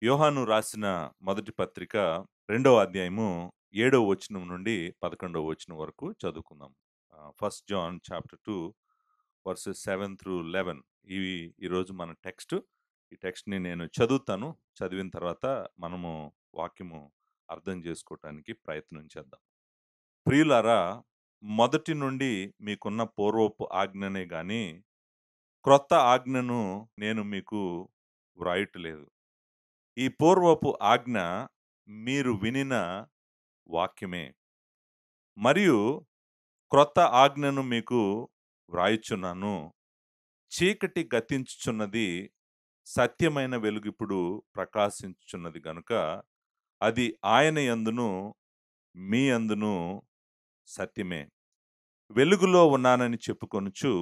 యోహాను రాసిన మొదటి పత్రిక రెండవ అధ్యాయము 7వ వచనం నుండి 11వ వచనం వరకు చదువుకుందాం. ఫస్ట్ జాన్ చాప్టర్ 2 వర్సెస్ 7-11 ఇవి ఈరోజు మన టెక్స్ట్. ఈ టెక్స్ట్‌ని నేను చదువుతాను. చదివిన తర్వాత మనము వాక్యము అర్థం చేసుకోవటానికి ప్రయత్నం చేద్దాం. ప్రియులారా, మొదటి నుండి మీకున్న పూర్వపు ఆజ్ఞనే గాని, క్రొత్త ఆజ్ఞను నేను మీకు వ్రాయుటలేదు. ఈ పూర్వపు ఆజ్ఞ మీరు వినిన వాక్యమే. మరియు క్రొత్త ఆజ్ఞను మీకు వ్రాయుచున్నాను. చీకటి గతించుచున్నది, సత్యమైన వెలుగిప్పుడు ప్రకాశించుచున్నది గనుక, అది ఆయన యందును మీ యందును సత్యమే. వెలుగులో ఉన్నానని చెప్పుకొనుచు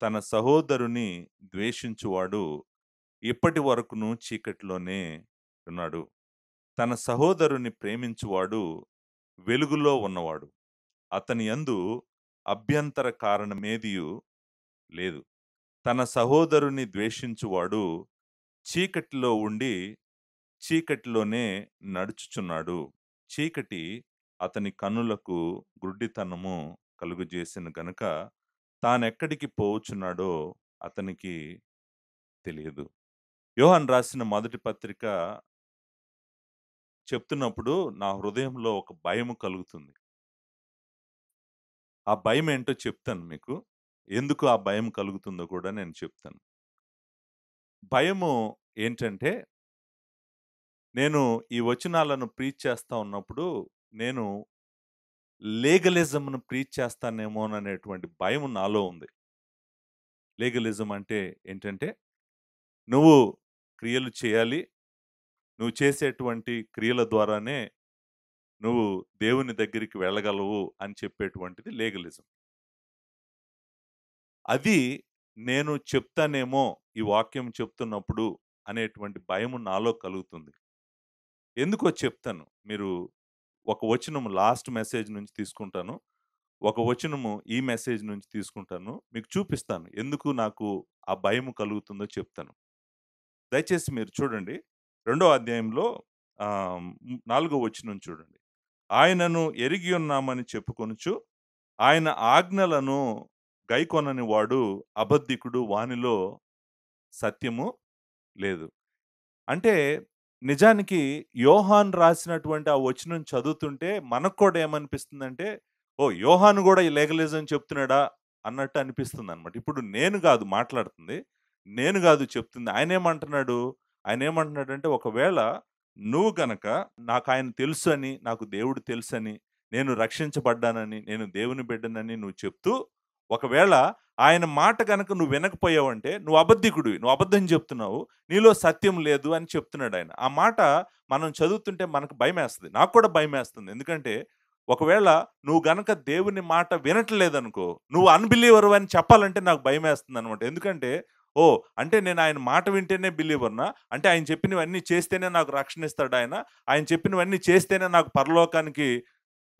తన సహోదరుని ద్వేషించువాడు ఇప్పటి వరకును చీకటిలోనే ఉన్నాడు. తన సహోదరుని ప్రేమించువాడు వెలుగులో ఉన్నవాడు. అతని యందు అభ్యంతర కారణమేదియు లేదు. తన సహోదరుని ద్వేషించువాడు చీకటిలో ఉండి చీకటిలోనే నడుచుచున్నాడు. చీకటి అతని కన్నులకు గుడ్డితనము కలుగజేసిన గనుక తానెక్కడికి పోవుచున్నాడో అతనికి తెలియదు. యోహాను రాసిన మొదటి పత్రిక చెప్తున్నప్పుడు నా హృదయంలో ఒక భయము కలుగుతుంది. ఆ భయమేంటో చెప్తాను మీకు. ఎందుకు ఆ భయం కలుగుతుందో కూడా నేను చెప్తాను. భయము ఏంటంటే, నేను ఈ వచనాలను ప్రీచ్ చేస్తా ఉన్నప్పుడు, నేను లీగలిజంను ప్రీచ్ చేస్తానేమోననేటువంటి భయం నాలో ఉంది. లీగలిజం అంటే ఏంటంటే, నువ్వు క్రియలు చేయాలి. నువ్వు చేసేటువంటి క్రియల ద్వారానే నువ్వు దేవుని దగ్గరికి వెళ్ళగలవు అని చెప్పేటువంటిది లీగలిజం. అది నేను చెప్తానేమో ఈ వాక్యం చెప్తున్నప్పుడు అనేటువంటి భయము నాలో కలుగుతుంది. ఎందుకో చెప్తాను. మీరు ఒక వచనం లాస్ట్ మెసేజ్ నుంచి తీసుకుంటాను. ఒక వచనము ఈ మెసేజ్ నుంచి తీసుకుంటాను. మీకు చూపిస్తాను. ఎందుకు నాకు ఆ భయము కలుగుతుందో చెప్తాను. దయచేసి మీరు చూడండి. రెండో అధ్యాయంలో 4 వచనం చూడండి. ఆయనను ఎరిగి ఉన్నామని చెప్పుకొనుచు, ఆయన ఆజ్ఞలను గైకొనని వాడు అబద్ధికుడు, వానిలో సత్యము లేదు. అంటే నిజానికి యోహాను రాసినటువంటి ఆ వచనం చదువుతుంటే మనకు కూడా ఏమనిపిస్తుందంటే, ఓహ్! యోహాను గూడా ఈ లీగలిజం చెప్తున్నాడా అన్నట్టు అనిపిస్తుందనమాట. ఇప్పుడు నేను గాదు మాట్లాడుతుంది. నేను గాదు చెప్తుంది. ఆయనేమంటున్నాడు? ఆయనేమంటున్నాడంటే, ఒకవేళ నువ్వు గనక నాకాయన తెలుసని, నాకు దేవుడు తెలుసని, నేను రక్షించబడ్డానని, నేను దేవుని బిడ్డనని నువ్వు చెప్తూ, ఒకవేళ ఆయన మాట గనక నువ్వు వినకపోయావంటే, నువ్వు అబద్ధికుడివి. నువ్వు అబద్ధం చెప్తున్నావు. నీలో సత్యం లేదు అని చెప్తున్నాడాయన. ఆ మాట మనం చదువుతుంటే మనకు భయమేస్తది. నాకు కూడా భయమేస్తుంది. ఎందుకంటే, ఒకవేళ నువ్వు గనక దేవుని మాట వినట్లేదనుకో, నువ్వు అన్‌బిలీవర్ అని చెప్పాలంటే నాకు భయమేస్తుందనమాట. ఎందుకంటే, ఓహ్! అంటే నేను ఆయన మాట వింటేనే బిలీవర్‌నా? అంటే ఆయన చెప్పినవన్నీ చేస్తేనే నాకు రక్షణ ఇస్తాడాయన? ఆయన చెప్పినవన్నీ చేస్తేనే నాకు పరలోకానికి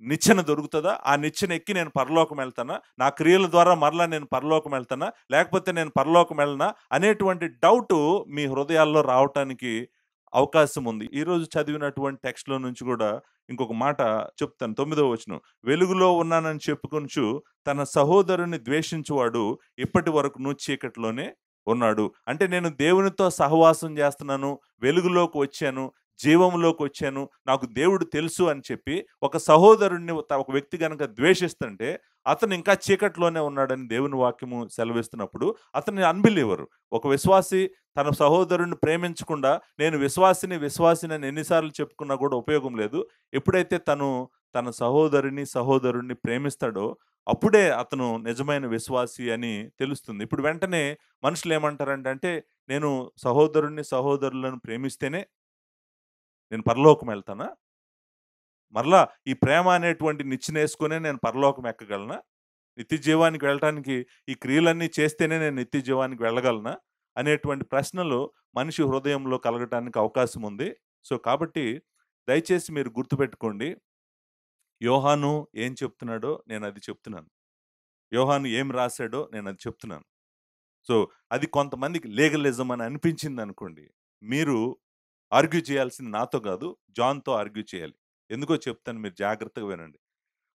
నిచ్చెన దొరుకుతదా? ఆ నిచ్చెన ఎక్కి నేను పరలోకం ఎళ్తానా? నా క్రియల ద్వారా మరలా నేను పరలోకం ఎళ్తానా? లేకపోతే నేను పరలోకం ఎళ్ళనా? అనేటువంటి డౌటు మీ హృదయాల్లో రావటానికి అవకాశం ఉంది. ఈరోజు చదివినటువంటి టెక్స్ట్‌లో నుంచి గూడా ఇంకొక మాట చెప్తాను. 9వ వచనం. వెలుగులో ఉన్నానని చెప్పుకొనుచు తన సహోదరుని ద్వేషించువాడు ఇప్పటి వరకును చీకటిలోనే ఉన్నాడు. అంటే నేను దేవునితో సహవాసం చేస్తున్నాను, వెలుగులోకి వచ్చాను, జీవంలోకొచ్చాను, నాకు దేవుడు తెలుసు అని చెప్పి, ఒక సహోదరుడిని ఒక వ్యక్తి గనక ద్వేషిస్తుంటే, అతను ఇంకా చీకటిలోనే ఉన్నాడని దేవుని వాక్యము సెలవిస్తున్నప్పుడు, అతను అన్‌బిలీవరు. ఒక విశ్వాసి తన సహోదరుడిని ప్రేమించకుండా, నేను విశ్వాసినని ఎన్ని సార్లు చెప్పుకున్నా కూడా ఉపయోగం లేదు. ఎప్పుడైతే తను తన సహోదరుడిని ప్రేమిస్తాడో, అప్పుడే అతను నిజమైన విశ్వాసి అని తెలుస్తుంది. ఇప్పుడు వెంటనే మనుషులేమంటారంటే, నేను సహోదరులను ప్రేమిస్తేనే నేను పరలోకం ఎళ్తానా? మరలా ఈ ప్రేమ అనేటువంటి నిచ్చెనేసుకొనే నేను పరలోకం ఎక్కగలనా? నిత్య జీవానికి వెళ్ళటానికి ఈ క్రియలన్నీ చేస్తేనే నేను నిత్య జీవానికి వెళ్ళగలనా? అనేటువంటి ప్రశ్నలు మనిషి హృదయంలో కలగటానికి అవకాశం ఉంది. సో, కాబట్టి దయచేసి మీరు గుర్తుపెట్టుకోండి. యోహాను ఏం చెప్తున్నాడో నేనది చెప్తున్నాను. యోహాను ఏం రాసాడో నేనది చెప్తున్నాను. సో, అది కొంతమందికి లీగలిజం అని అనిపించిందనుకోండి. మీరు ఆర్గ్యూ చేయాల్సింది నాతో కాదు, జాన్‌తో ఆర్గ్యూ చేయాలి. ఎందుకో చెప్తాను, మీరు జాగ్రత్తగా వినండి.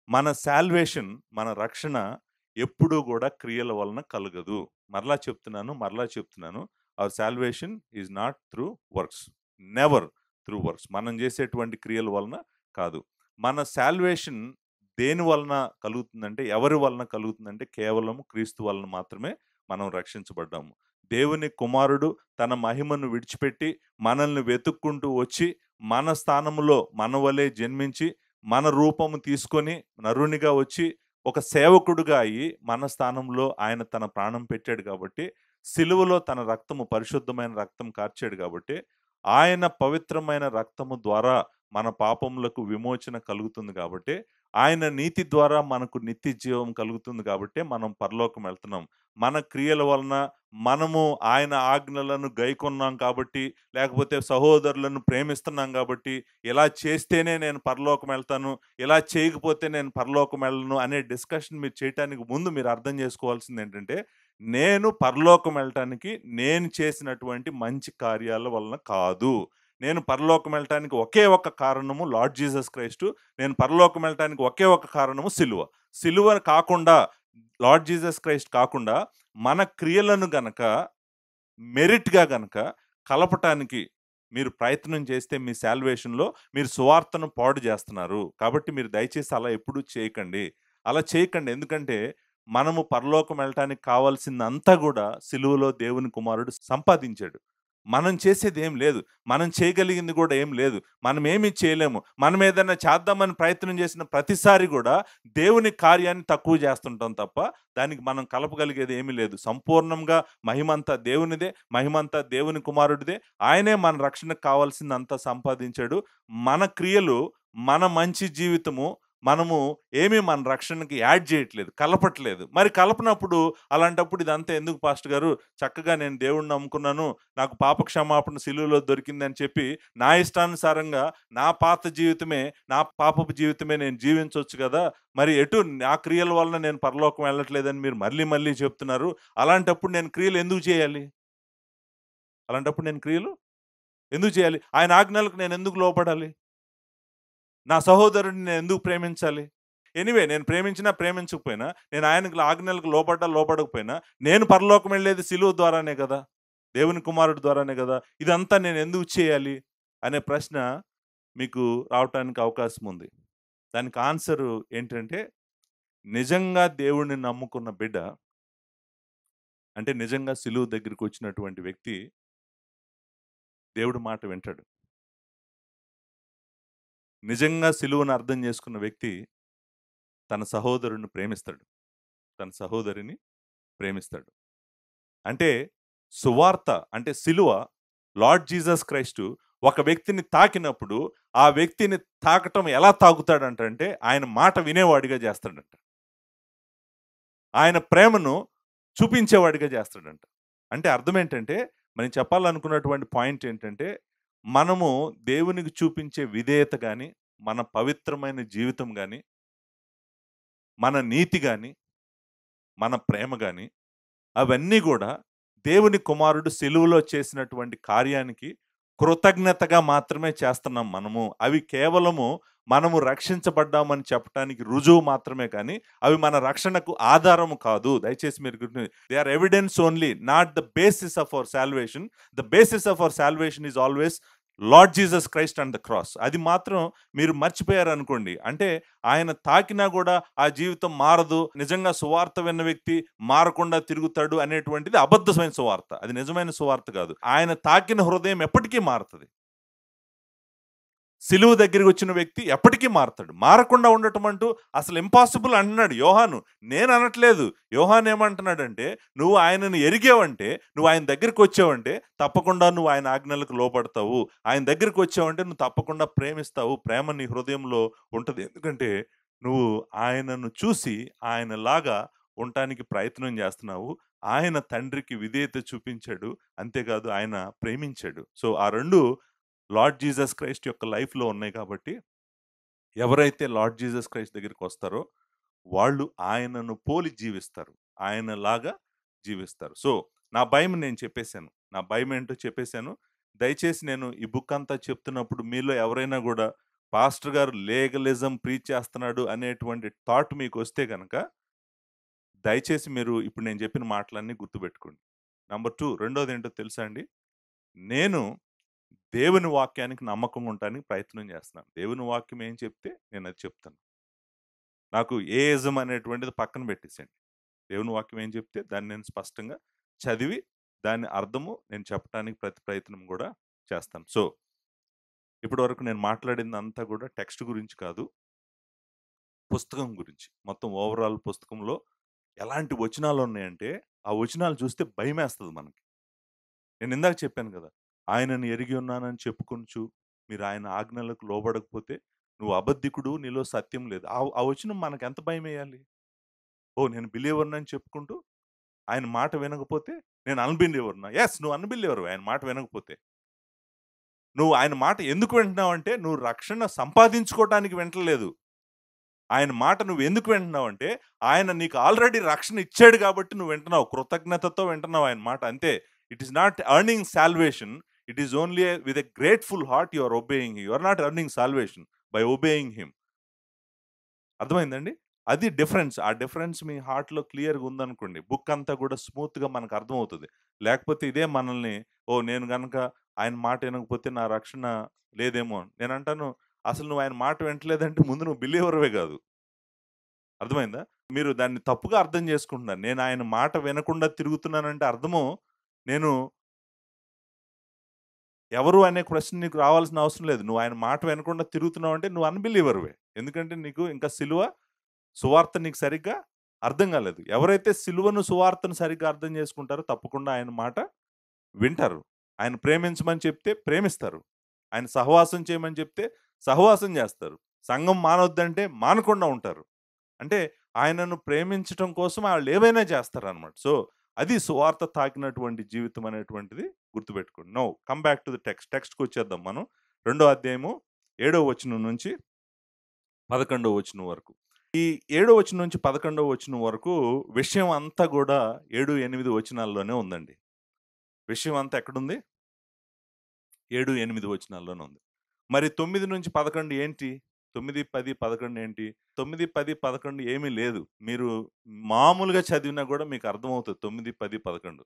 మన సాల్వేషన్, మన రక్షణ ఎప్పుడూ గూడా క్రియల వలన కలగదు. మరలా చెప్తున్నాను. Our salvation is not through works. Never through works. మనం జేసేటువంటి క్రియల వలన కాదు. మన సాల్వేషన్ దేని వలన కలుగుతుందంటే, ఎవరి వలన కలుగుతుందంటే, కేవలం క్రీస్తు వలన మాత్రమే మనం రక్షించబడ్డాము. దేవుని కుమారుడు తన మహిమను విడిచిపెట్టి, మనల్ని వెతుక్కుంటూ వచ్చి, మన స్థానంలో మన వలే జన్మించి, మన రూపము తీసుకొని నరునిగా వచ్చి ఒక సేవకుడుగా అయ్యి మన స్థానంలో ఆయన తన ప్రాణం పెట్టాడు కాబట్టి, సిలువలో తన రక్తము, పరిశుద్ధమైన రక్తం కార్చాడు కాబట్టి, ఆయన పవిత్రమైన రక్తము ద్వారా మన పాపములకు విమోచన కలుగుతుంది కాబట్టి, ఆయన నీతి ద్వారా మనకు నిత్య జీవం కలుగుతుంది కాబట్టి మనం పరలోకం వెళ్తున్నాం. మన క్రియల వలన మనము ఆయన ఆజ్ఞలను గైకొన్నాం కాబట్టి, లేకపోతే సహోదరులను ప్రేమిస్తున్నాం కాబట్టి, ఇలా చేస్తేనే నేను పరలోకం వెళ్తాను, ఇలా చేయకపోతే నేను పరలోకం వెళ్ళను అనే డిస్కషన్ మీరు చేయటానికి ముందు మీరు అర్థం చేసుకోవాల్సింది ఏంటంటే, నేను పరలోకం వెళ్ళటానికి నేను చేసినటువంటి మంచి కార్యాల వలన కాదు. నేను పరలోకం వెళ్ళటానికి ఒకే ఒక్క కారణము లార్డ్ జీసస్ క్రైస్టు. నేను పరలోకం వెళ్ళటానికి ఒకే ఒక్క కారణము సిలువ. సిలువ కాకుండా, లార్డ్ జీసస్ క్రైస్ట్ కాకుండా మన క్రియలను గనక మెరిట్‌గా గనక కలపటానికి మీరు ప్రయత్నం చేస్తే మీ సాల్వేషన్‌లో మీరు సువార్తను పాడు చేస్తున్నారు. కాబట్టి మీరు దయచేసి అలా ఎప్పుడూ చేయకండి. అలా చేయకండి. ఎందుకంటే మనము పరలోకం వెళ్ళటానికి కావాల్సిందంతా గూడా సిలువలో దేవుని కుమారుడు సంపాదించాడు. మనం చేసేదేం లేదు. మనం చేయగలిగింది గూడా ఏం లేదు. మనమేమి చేయలేము. మనం ఏదన్నా చేద్దామని ప్రయత్నం చేసిన ప్రతిసారి గూడా దేవుని కార్యాన్ని తక్కువ చేస్తుంటాం తప్ప, దానికి మనం కలపగలిగేది ఏమీ లేదు. సంపూర్ణంగా మహిమంతా దేవునిదే, మహిమంతా దేవుని కుమారుడిదే. ఆయనే మన రక్షణకు కావాల్సిందంతా సంపాదించాడు. మన క్రియలు, మన మంచి జీవితము మనము ఏమీ మన రక్షణకి యాడ్ చేయట్లేదు, కలపట్లేదు. మరి కలపనప్పుడు, అలాంటప్పుడు ఇదంతా ఎందుకు పాస్టర్ గారు? చక్కగా నేను దేవుడిని నమ్ముకున్నాను, నాకు పాప క్షమాపణ సిలువలో దొరికిందని చెప్పి, నా ఇష్టానుసారంగా నా పాత జీవితమే, నా పాపపు జీవితమే నేను జీవించొచ్చు గదా! మరి ఎటు నా క్రియల వలన నేను పరలోకం వెళ్ళట్లేదని మీరు మళ్ళీ మళ్ళీ చెప్తున్నారు. అలాంటప్పుడు నేను క్రియలు ఎందుకు చేయాలి? అలాంటప్పుడు నేను క్రియలు ఎందుకు చేయాలి? ఆయన ఆజ్ఞలకు నేనెందుకు లోబడాలి? నా సహోదరుడిని నేనెందుకు ప్రేమించాలి? ఎనీవే, నేను ప్రేమించినా, ప్రేమించకపోయినా, నేను ఆయనకు ఆజ్ఞలకు లోబడ్డా, లోబడకపోయినా, నేను పరలోకం వెళ్ళేది సిలువ ద్వారానే గదా! దేవుని కుమారుడి ద్వారానే గదా! ఇదంతా నేనెందుకు చేయాలి? అనే ప్రశ్న మీకు రావటానికి అవకాశం ఉంది. దానికి ఆన్సరు ఏంటంటే, నిజంగా దేవుడిని నమ్ముకున్న బిడ్డ, అంటే నిజంగా సిలువ దగ్గరికొచ్చినటువంటి వ్యక్తి దేవుడి మాట వింటాడు. నిజంగా సిలువను అర్థం చేసుకున్న వ్యక్తి తన సహోదరుడిని ప్రేమిస్తాడు. తన సహోదరిని ప్రేమిస్తాడు. అంటే సువార్త, అంటే సిలువ, లార్డ్ జీసస్ క్రైస్టు ఒక వ్యక్తిని తాకినప్పుడు, ఆ వ్యక్తిని తాకటం ఎలా తాకుతాడంటే, ఆయన మాట వినేవాడిగా చేస్తాడంట. ఆయన ప్రేమను చూపించేవాడిగా చేస్తాడంట. అంటే అర్థం ఏంటంటే, మనం చెప్పాలనుకున్నటువంటి పాయింట్ ఏంటంటే, మనము దేవునికి చూపించే విధేయత గాని, మన పవిత్రమైన జీవితం గాని, మన నీతి గాని, మన ప్రేమ గాని, అవన్నీ గూడా దేవుని కుమారుడు సిలువలో చేసినటువంటి కార్యానికి కృతజ్ఞతగా మాత్రమే చేస్తున్నాం మనము. అవి కేవలము మనము రక్షించబడ్డామని చెప్పటానికి రుజువు మాత్రమే కానీ, అవి మన రక్షణకు ఆధారము కాదు. దయచేసి మీరు they are evidence only, not the basis of our salvation. The basis of our salvation is always lord Jesus Christ and the cross. అది మాత్రం మీరు మర్చిపోయారనుకోండి, అంటే ఆయన తాకినా కూడా ఆ జీవితం మారదు, నిజంగా సువార్త విన్న వ్యక్తి మారకుండా తిరుగుతాడు అనేటువంటిది అబద్ధమైన సువార్త. అది నిజమైన సువార్త కాదు. ఆయన తాకిన హృదయం ఎప్పటికీ మారుతుంది. సిలువ దగ్గరికి వచ్చిన వ్యక్తి ఎప్పటికీ మారతాడు. మారకుండా ఉండటం అంటూ అసలు ఇంపాసిబుల్ అంటున్నాడు యోహాను. నేను అనట్లేదు. యోహాను ఏమంటున్నాడంటే, నువ్వు ఆయనను ఎరిగావంటే, నువ్వు ఆయన దగ్గరికి వచ్చావంటే తప్పకుండా నువ్వు ఆయన ఆజ్ఞలకు లోబడతావు. ఆయన దగ్గరికి వచ్చావంటే నువ్వు తప్పకుండా ప్రేమిస్తావు. ప్రేమ నీ హృదయంలో ఉంటది. ఎందుకంటే నువ్వు ఆయనను చూసి ఆయనలాగా ఉండటానికి ప్రయత్నం చేస్తున్నావు. ఆయన తండ్రికి విధేయత చూపించాడు. అంతేకాదు ఆయన ప్రేమించాడు. సో ఆ 2 లార్డ్ జీసస్ క్రైస్ట్ యొక్క లైఫ్‌లో ఉన్నాయి కాబట్టి, ఎవరైతే లార్డ్ జీసస్ క్రైస్ట్ దగ్గరికొస్తారో, వాళ్ళు ఆయనను పోలి జీవిస్తారు. ఆయనలాగా జీవిస్తారు. సో, నా భయం నేను చెప్పేసాను. నా భయమేంటో చెప్పేసాను. దయచేసి నేను ఈ బుక్ అంతా చెప్తున్నప్పుడు మీలో ఎవరైనా గూడా పాస్టర్ గారు లీగలిజం ప్రీచ్ చేస్తున్నాడు అనేటువంటి థాట్ మీకొస్తే గనక, దయచేసి మీరు ఇప్పుడు నేను చెప్పిన మాటలన్నీ గుర్తుపెట్టుకోండి. నంబర్ 2 రెండోదేంటో తెలుసా అండి? నేను దేవుని వాక్యానికి నమ్మకంగా ఉండటానికి ప్రయత్నం చేస్తున్నాను. దేవుని వాక్యం ఏం చెప్తే నేనది చెప్తాను. నాకు ఏయిజం అనేటువంటిది పక్కన పెట్టేసేయండి. దేవుని వాక్యం ఏం చెప్తే దాన్ని నేను స్పష్టంగా చదివి, దాని అర్థము నేను చెప్పటానికి ప్రతి ప్రయత్నం గూడా చేస్తాను. సో, ఇప్పటివరకు నేను మాట్లాడిందంతా గూడా టెక్స్ట్ గురించి కాదు, పుస్తకం గురించి. మొత్తం ఓవరాల్ పుస్తకంలో ఎలాంటి వచనాలున్నాయంటే, ఆ వచనాలు చూస్తే భయమేస్తది మనకి. నేనిందాక చెప్పాను గదా! ఆయనను ఎరిగి ఉన్నానని చెప్పుకొనుచు, మీరు ఆయన ఆజ్ఞలకు లోబడకపోతే, నువ్వు అబద్ధికుడు, నీలో సత్యం లేదు. ఆ వచనం మనకెంత భయమేయాలి? ఓహ్! నేను బిలీవర్‌నని చెప్పుకుంటూ, ఆయన మాట వినకపోతే, నేను అన్‌బిలీవర్‌నా? యెస్! నువ్వు అన్‌బిలీవర్‌వే ఆయన మాట వినకపోతే. నువ్వు ఆయన మాట ఎందుకు వింటున్నావంటే, నువ్వు రక్షణ సంపాదించుకోవటానికి వింటలేదు. ఆయన మాట నువ్వెందుకు వింటున్నావంటే, ఆయన నీకు ఆల్రెడీ రక్షణ ఇచ్చాడు కాబట్టి నువ్వు వింటున్నావు. కృతజ్ఞతతో వింటున్నావు ఆయన మాట అంతే. It is not earning salvation. It is only with a grateful heart you are obeying. You are not earning salvation by obeying him. అర్థమైందండి? అది డిఫరెన్స్. ఆ డిఫరెన్స్ మీ హార్ట్‌లో క్లియర్‌గా ఉందనుకోండి, బుక్ అంతా కూడా స్మూత్‌గా మనకు అర్థమవుతది. లేకపోతే ఇదే మనల్ని, ఓహ్! నేను గనక ఆయన మాట వినకపోతే నా రక్షణ లేదేమో అని. నేనంటాను, అసలు నువ్వు ఆయన మాట వింటలేదంటే ముందు నువ్వు బిలీవర్‌వే గాదు. అర్థమైందా? మీరు దాన్ని తప్పుగా అర్థం చేసుకుంటున్నారు. నేను ఆయన మాట వినకుండా తిరుగుతున్నానంటే అర్థము, నేను ఎవరు అనే క్వెషన్ నీకు రావాల్సిన అవసరం లేదు. నువ్వు ఆయన మాట వినకుండా తిరుగుతున్నావంటే నువ్వు అన్‌బిలీవర్‌వే. ఎందుకంటే నీకు ఇంకా సువార్త నీకు సరిగ్గా అర్థం కాలేదు. ఎవరైతే సిలువను, సువార్తను సరిగ్గా అర్థం చేసుకుంటారో తప్పకుండా ఆయన మాట వింటారు. ఆయన ప్రేమించమని చెప్తే ప్రేమిస్తారు. ఆయన సహవాసం చేయమని చెప్తే సహవాసం చేస్తారు. సంఘం మానొద్దంటే మానకుండా ఉంటారు. అంటే ఆయనను ప్రేమించటం కోసం ఆళ్ళేవైనా చేస్తారనమాట. సో, అది సువార్త తాకినటువంటి జీవితం అనేటువంటిది గుర్తుపెట్టుకోండి. Now come back to the text. టెక్స్ట్‌కొచ్చేద్దాం మనం. రెండో అధ్యాయము 7వ వచనం నుంచి 11వ వచనం వరకు. ఈ 7వ వచనం నుంచి 11వ వచనం వరకు విషయం అంతా గూడా 7, 8 వచనాల్లోనే ఉందండి. విషయం అంతా ఎక్కడుంది? 7, 8 వచనాల్లోనే ఉంది. మరి 9-11 ఏంటి? 9, 10, 11 ఏంటి? 9, 10, 11 ఏమీ లేదు. మీరు మామూలుగా చదివినా గూడా మీకు అర్థమవుతది 9, 10, 11.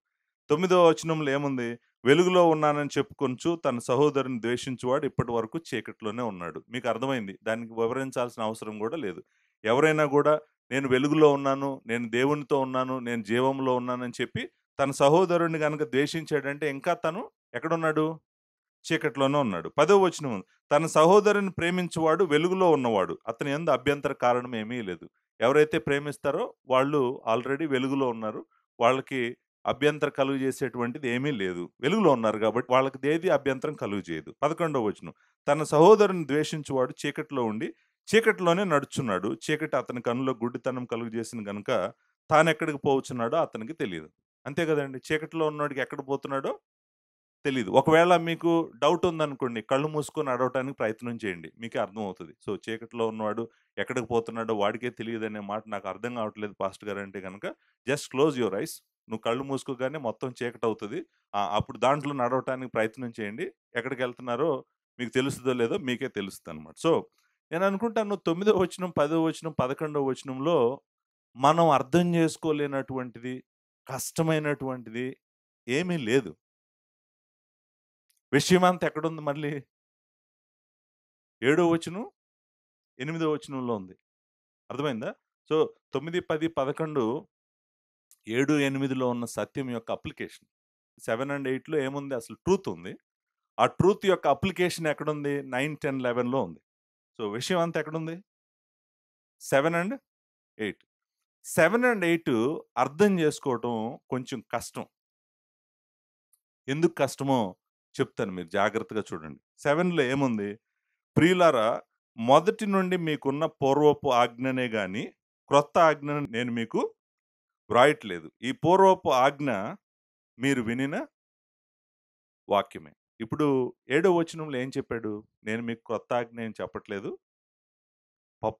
9వ వచనంలో ఏముంది? వెలుగులో ఉన్నానని చెప్పుకొనుచు తన సహోదరుని ద్వేషించువాడు ఇప్పటి వరకు చీకటిలోనే ఉన్నాడు. మీకు అర్థమైంది. దానికి వివరించాల్సిన అవసరం గూడా లేదు. ఎవరైనా గూడా నేను వెలుగులో ఉన్నాను, నేను దేవునితో ఉన్నాను, నేను జీవంలో ఉన్నానని చెప్పి తన సహోదరుడిని గనక ద్వేషించాడంటే ఇంకా తను ఎక్కడున్నాడు? చీకటిలోనే ఉన్నాడు. 10వ వచనం తన సహోదరుని ప్రేమించువాడు వెలుగులో ఉన్నవాడు. అతని యందు అభ్యంతర కారణం ఏమీ లేదు. ఎవరైతే ప్రేమిస్తారో వాళ్ళు ఆల్రెడీ వెలుగులో ఉన్నారు. వాళ్ళకి అభ్యంతరం కలుగజేసేటువంటిది ఏమీ లేదు. వెలుగులో ఉన్నారు కాబట్టి వాళ్ళకి దేది అభ్యంతరం కలుగజేయదు. 11వ వచనం తన సహోదరుని ద్వేషించువాడు చీకటిలో ఉండి చీకటిలోనే నడుచున్నాడు. చీకటి అతని కనులో గుడ్డితనం కలుగజేసింది గనుక తానెక్కడికి పోవచ్చున్నాడో అతనికి తెలీదు. అంతే గదండీ! చీకటిలో ఉన్నోడికి ఎక్కడ పోతున్నాడో తెలీదు. ఒకవేళ మీకు డౌట్ ఉందనుకోండి, కళ్ళు మూసుకొని నడవటానికి ప్రయత్నం చేయండి. మీకే అర్థమవుతది. సో, చీకటిలో ఉన్నవాడు ఎక్కడికి పోతున్నాడో వాడికే తెలీదనే మాట నాకు అర్థం కావట్లేదు పాస్టర్ గారు అంటే గనక, జస్ట్ క్లోజ్ యువర్ ఐస్. నువ్వు కళ్ళు మూసుకోగానే మొత్తం చీకటవుతది. అప్పుడు దాంట్లో నడవటానికి ప్రయత్నం చేయండి. ఎక్కడికెళ్తున్నారో మీకు తెలుస్తదో లేదో మీకే తెలుస్తదనమాట. సో, నేననుకుంటాను 9వ వచనం, 10వ వచనం, 11వ వచనంలో మనం అర్థం చేసుకోలేనటువంటిది, కష్టమైనటువంటిది ఏమీ లేదు. విషయమంతా ఎక్కడుంది మళ్ళీ? ఏడో వచనం, ఎనిమిదో వచనంలో ఉంది. అర్థమైందా? సో, 9, 10, 11 7, 8లో ఉన్న సత్యం యొక్క అప్లికేషన్. 7 అండ్ 8లో ఏముంది? అసలు ట్రూత్ ఉంది. ఆ ట్రూత్ యొక్క అప్లికేషన్ ఎక్కడుంది? 9, 10, 11లో ఉంది. సో, విషయం అంతా ఎక్కడుంది? 7 అండ్ 8. 7 అండ్ 8 అర్థం చేసుకోవటం కొంచెం కష్టం. ఎందుకు కష్టమో చెప్తాను మీరు జాగ్రత్తగా చూడండి. 7లో ఏముంది? ప్రియులారా మొదటి నుండి మీకున్న పూర్వపు ఆజ్ఞనే గాని, క్రొత్త ఆజ్ఞను నేను మీకు వ్రాయట్లేదు. ఈ పూర్వపు ఆజ్ఞ మీరు వినిన వాక్యమే. ఇప్పుడు ఏడో వచనంలో ఏం చెప్పాడు? నేను మీకు క్రొత్త ఆజ్ఞ ఏం చెప్పట్లేదు.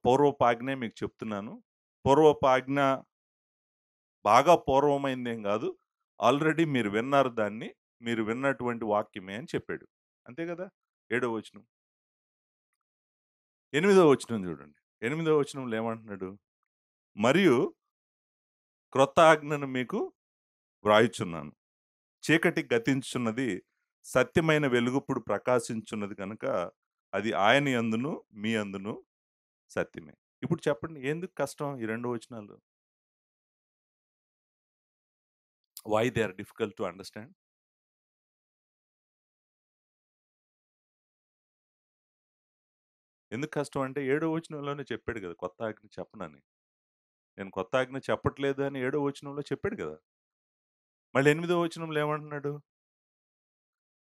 పూర్వపు ఆజ్ఞే మీకు చెప్తున్నాను. పూర్వపు ఆజ్ఞ బాగా పూర్వమైందేం గాదు. ఆల్రెడీ మీరు విన్నారు దాన్ని. మీరు విన్నటువంటి వాక్యమే అని చెప్పాడు. అంతే కదా! ఏడో వచనం. ఎనిమిదో వచనం చూడండి. ఎనిమిదో వచనంలో ఏమంటున్నాడు? మరియు క్రొత్త ఆజ్ఞను మీకు వ్రాయుచున్నాను. చీకటి గతించుచున్నది, సత్యమైన వెలుగిప్పుడు ప్రకాశించున్నది గనుక అది ఆయన యందును, మీ యందును సత్యమే. ఇప్పుడు చెప్పండి ఎందుకు కష్టం ఈ 2 వచనాలు? Why they are difficult to understand? ఎందుకు కష్టం అంటే ఏడో వచనంలోనే చెప్పాడు కదా! కొత్త ఆజ్ఞ చెప్పనని. నేను కొత్త ఆజ్ఞ చెప్పట్లేదు అని ఏడో వచనంలో చెప్పాడు కదా! మళ్ళీ ఎనిమిదో వచనంలో ఏమంటున్నాడు?